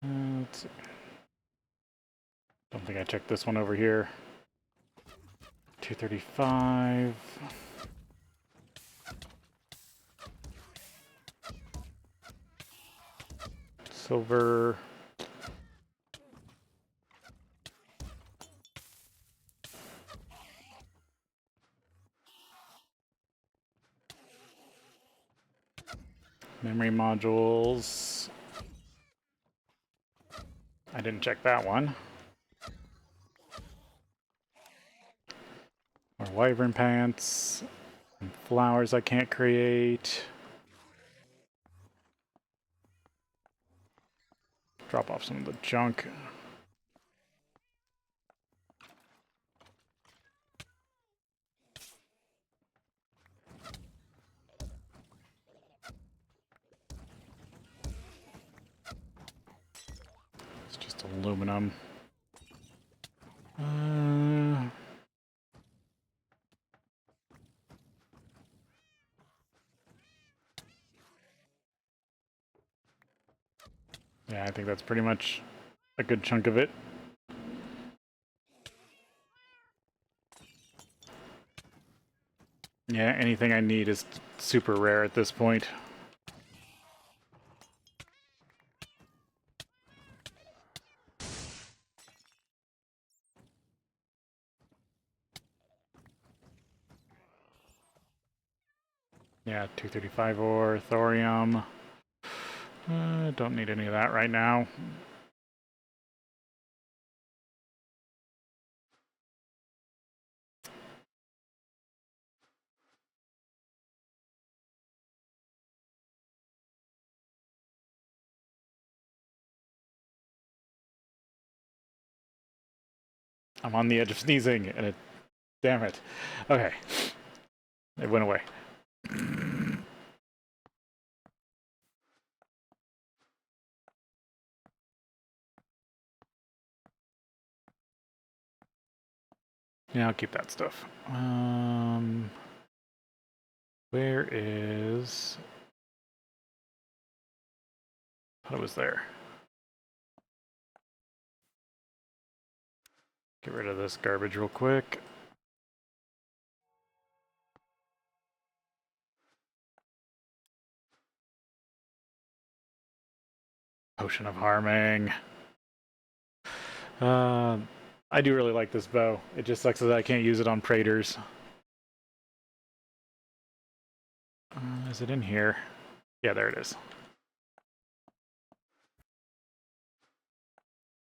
Speaker 1: Let's see. Don't think I checked this one over here. 235. Silver. Memory modules. I didn't check that one. More wyvern pants. Some flowers I can't create. Drop off some of the junk. It's just aluminum. Yeah, I think that's pretty much a good chunk of it. Yeah, anything I need is super rare at this point. Yeah, 235 ore, thorium. Don't need any of that right now. I'm on the edge of sneezing, and it... Damn it. Okay. It went away. Yeah, I'll keep that stuff. Where is... I thought it was there. Get rid of this garbage real quick. Potion of Harming. I do really like this bow. It just sucks that I can't use it on Praetors. Is it in here? Yeah, there it is.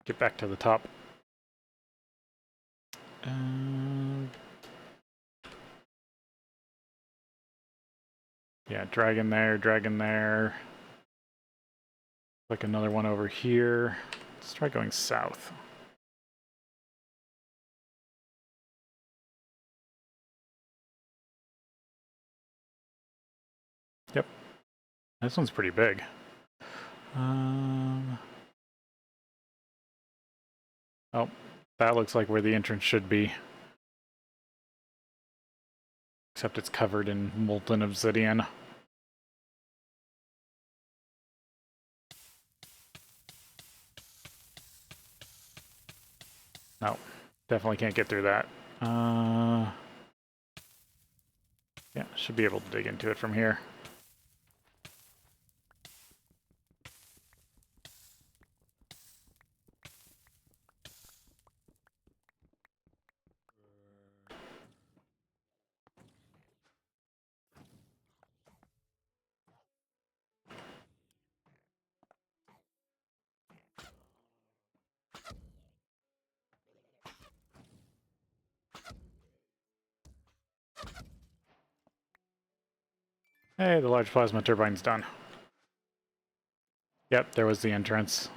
Speaker 1: Get back to the top. Yeah, dragon there. Like another one over here. Let's try going south. Yep. This one's pretty big. Oh, that looks like where the entrance should be. Except it's covered in molten obsidian. No, definitely can't get through that. Yeah, should be able to dig into it from here. Hey, the large plasma turbine's done. Yep, there was the entrance.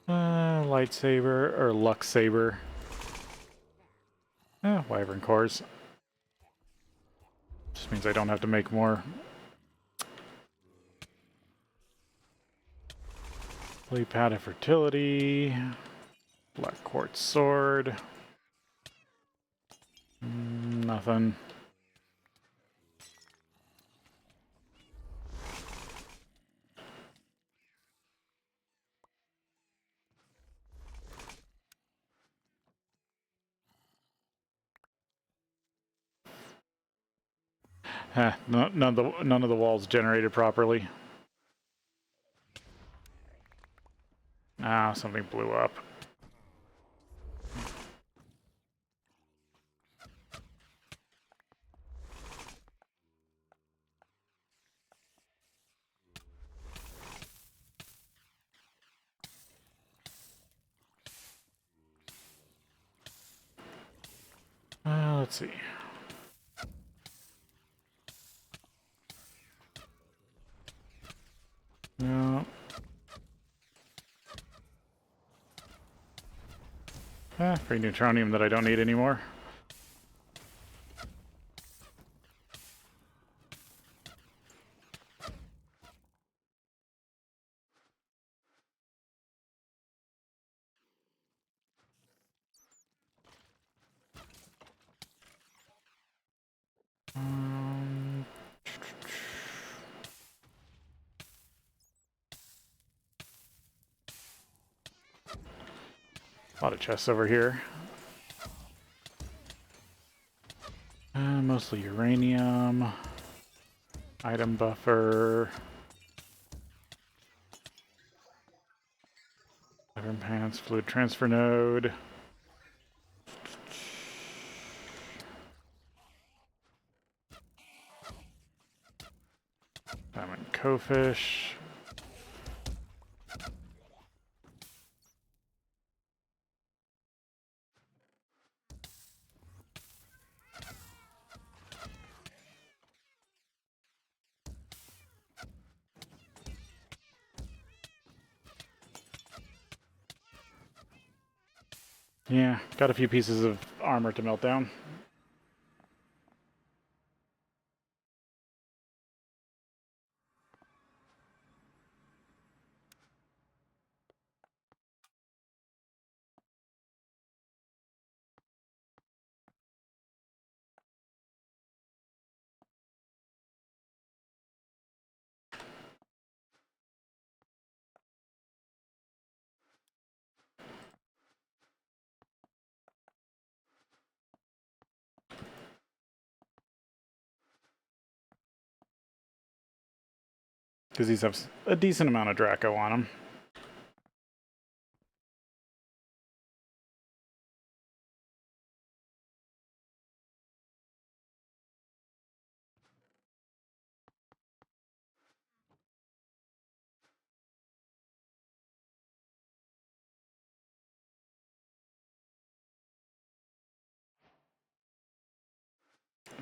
Speaker 1: Lightsaber, or Lux Saber. Wyvern cores. Just means I don't have to make more. Lily Pad of Fertility. Black Quartz Sword. Nothing. None of the walls generated properly. Ah, something blew up. Let's see. No. Free neutronium that I don't need anymore. A lot of chests over here. Mostly uranium. Item buffer. Iron pants, fluid transfer node. Diamond Cofish. Yeah, got a few pieces of armor to melt down. Because these have a decent amount of Draco on them.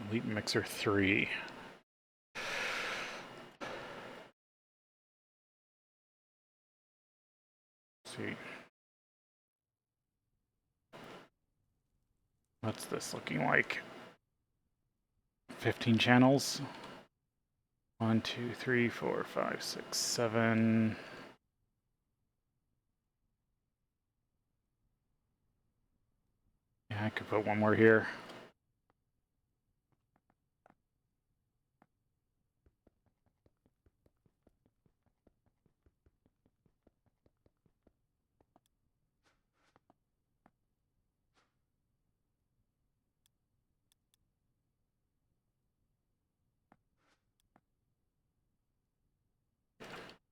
Speaker 1: Elite Mixer 3. Let's see. What's this looking like? 15 channels. 1, 2, 3, 4, 5, 6, 7. Yeah, I could put one more here.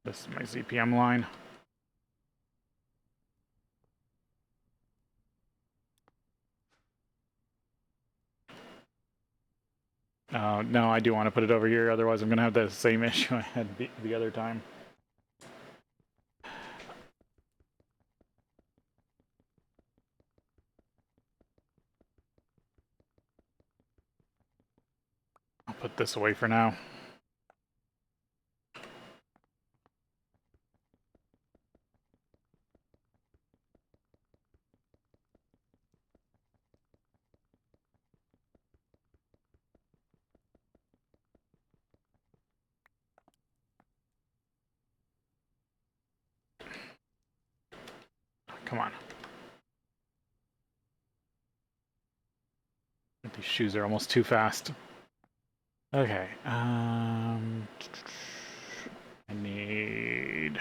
Speaker 1: This is my ZPM line. No, I do want to put it over here, otherwise I'm going to have the same issue I had the other time. I'll put this away for now. Come on. These shoes are almost too fast. Okay, I need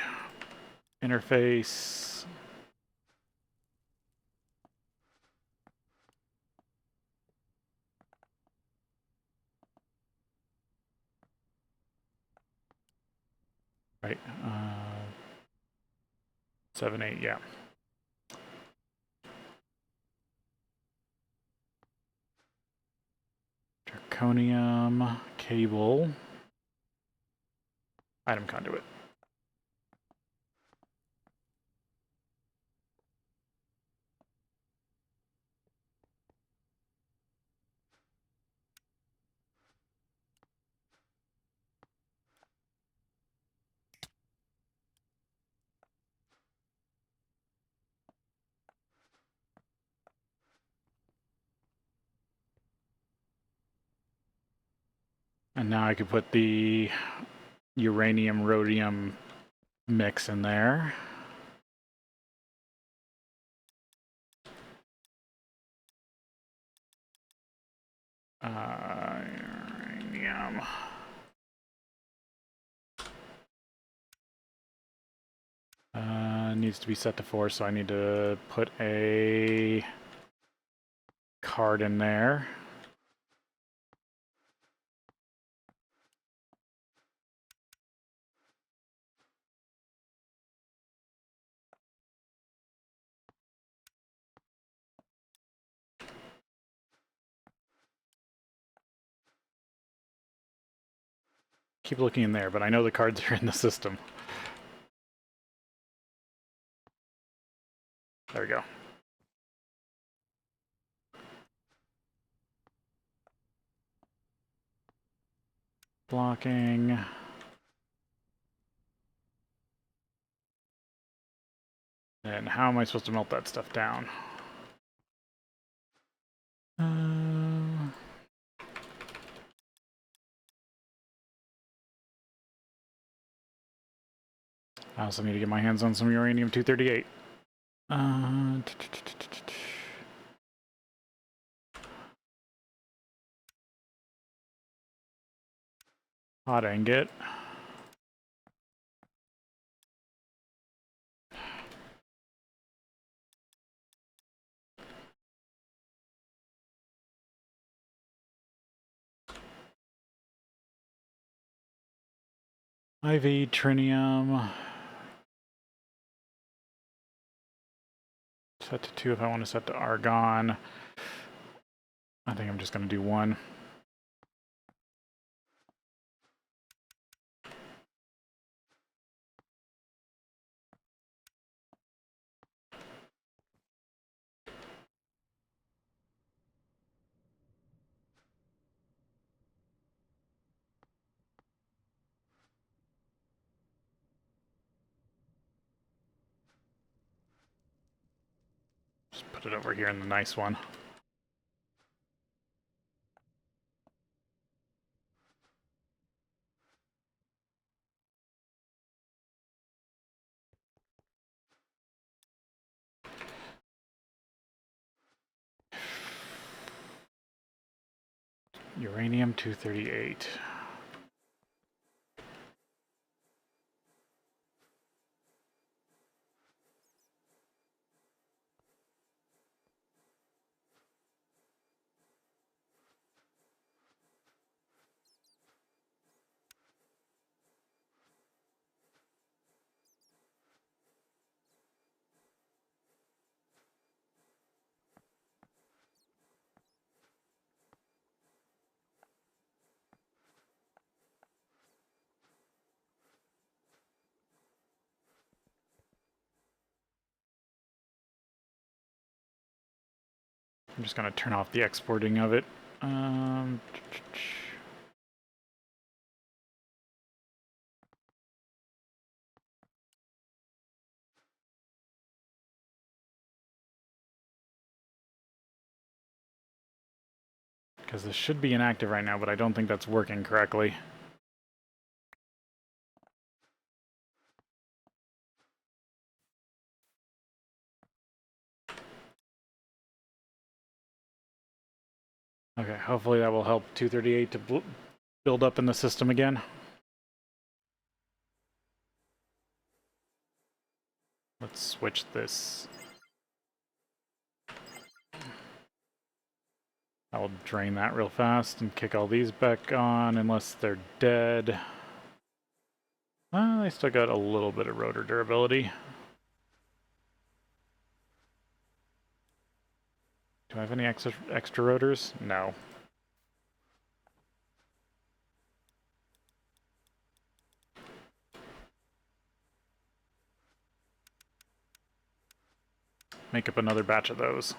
Speaker 1: interface. Right, 7, 8, yeah. Draconium cable. Item conduit. And now I could put the uranium-rhodium mix in there. Uranium. Needs to be set to 4, so I need to put a card in there. Keep looking in there, but I know the cards are in the system. There we go. Blocking. And how am I supposed to melt that stuff down? I also need to get my hands on some uranium-238. Hot ingot. IV, trinium. Set to 2 if I want to set to argon. I think I'm just going to do 1. Just put it over here in the nice one. Uranium-238. I'm just going to turn off the exporting of it. Because this should be inactive right now, but I don't think that's working correctly. Okay, hopefully that will help 238 to build up in the system again. Let's switch this. I'll drain that real fast and kick all these back on unless they're dead. They still got a little bit of rotor durability. Do I have any extra rotors? No. Make up another batch of those.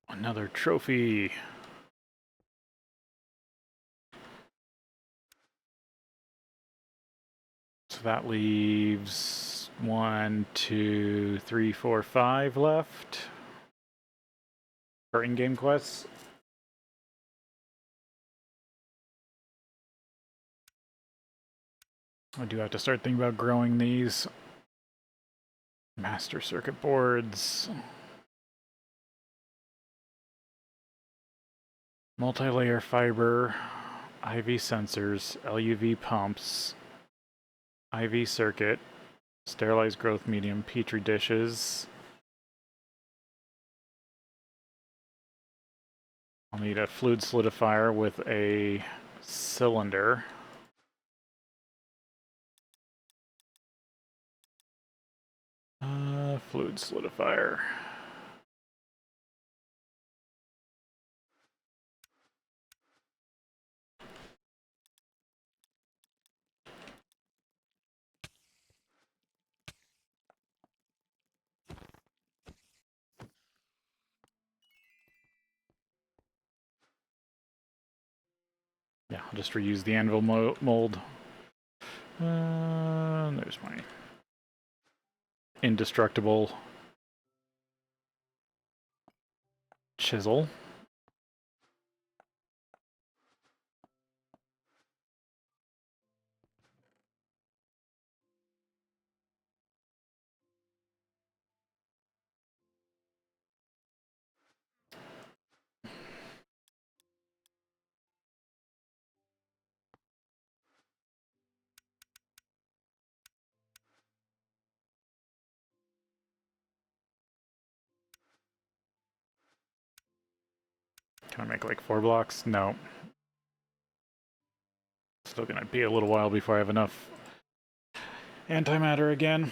Speaker 1: Another trophy. So that leaves 1, 2, 3, 4, 5 left for in-game quests. I do have to start thinking about growing these. Master circuit boards. Multi-layer fiber. IV sensors. LUV pumps. IV circuit. Sterilized growth medium. Petri dishes. I'll need a fluid solidifier with a cylinder. Fluid solidifier. just reuse the anvil mold. There's my indestructible chisel. Can I make like 4 blocks? No. Still gonna be a little while before I have enough antimatter again.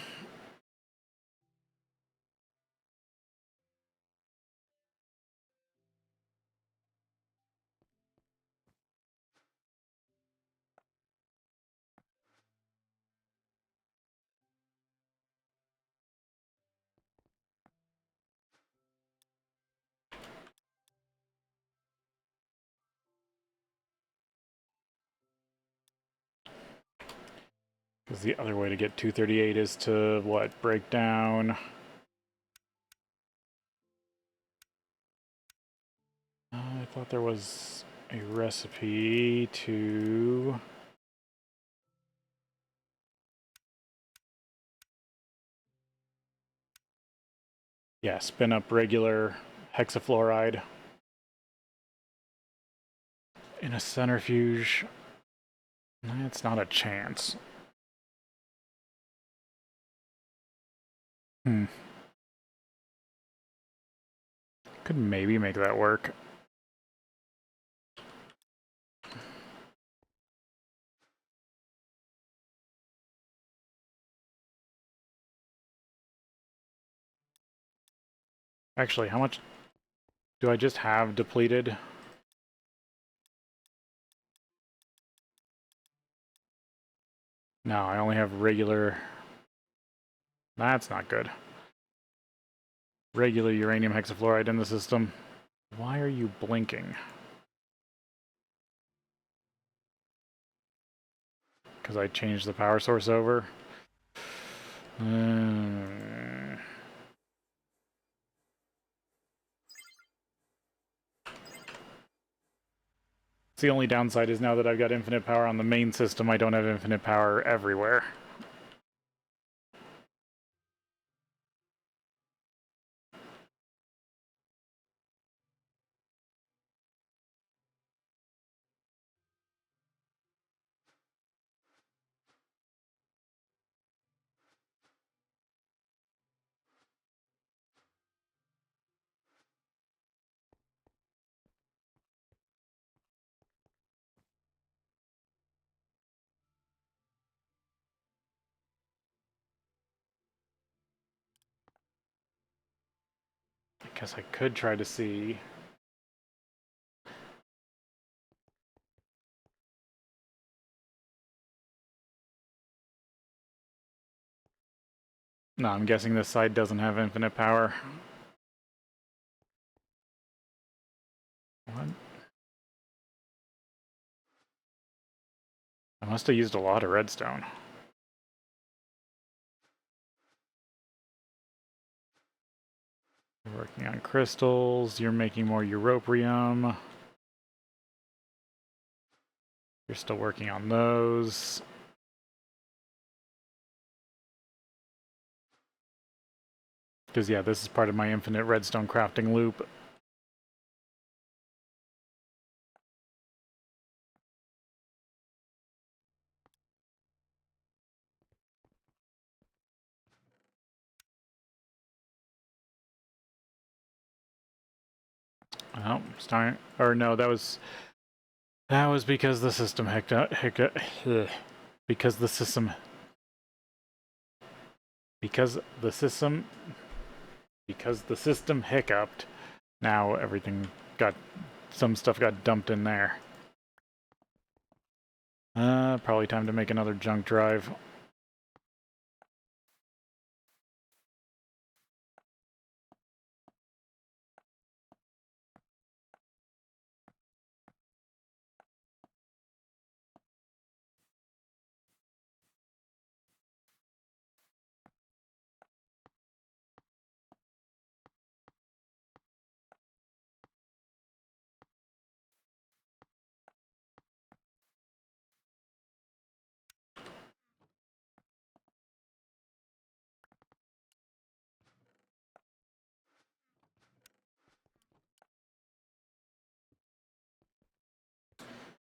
Speaker 1: Because the other way to get 238 is to, what, break down... I thought there was a recipe to... Yeah, spin up regular hexafluoride in a centrifuge. That's not a chance. Could maybe make that work. Actually, how much do I just have depleted? No, I only have regular... That's not good. Regular uranium hexafluoride in the system. Why are you blinking? Because I changed the power source over. The only downside is now that I've got infinite power on the main system, I don't have infinite power everywhere. I guess I could try to see... No, I'm guessing this side doesn't have infinite power. What? I must have used a lot of redstone. You're working on crystals, you're making more europium. You're still working on those. Because, yeah, this is part of my infinite redstone crafting loop. Oh, starting... Or no, that was because the system because the system hiccuped. Now everything some stuff got dumped in there. Probably time to make another junk drive.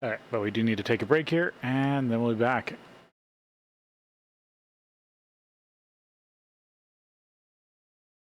Speaker 1: Alright, but we do need to take a break here, and then we'll be back.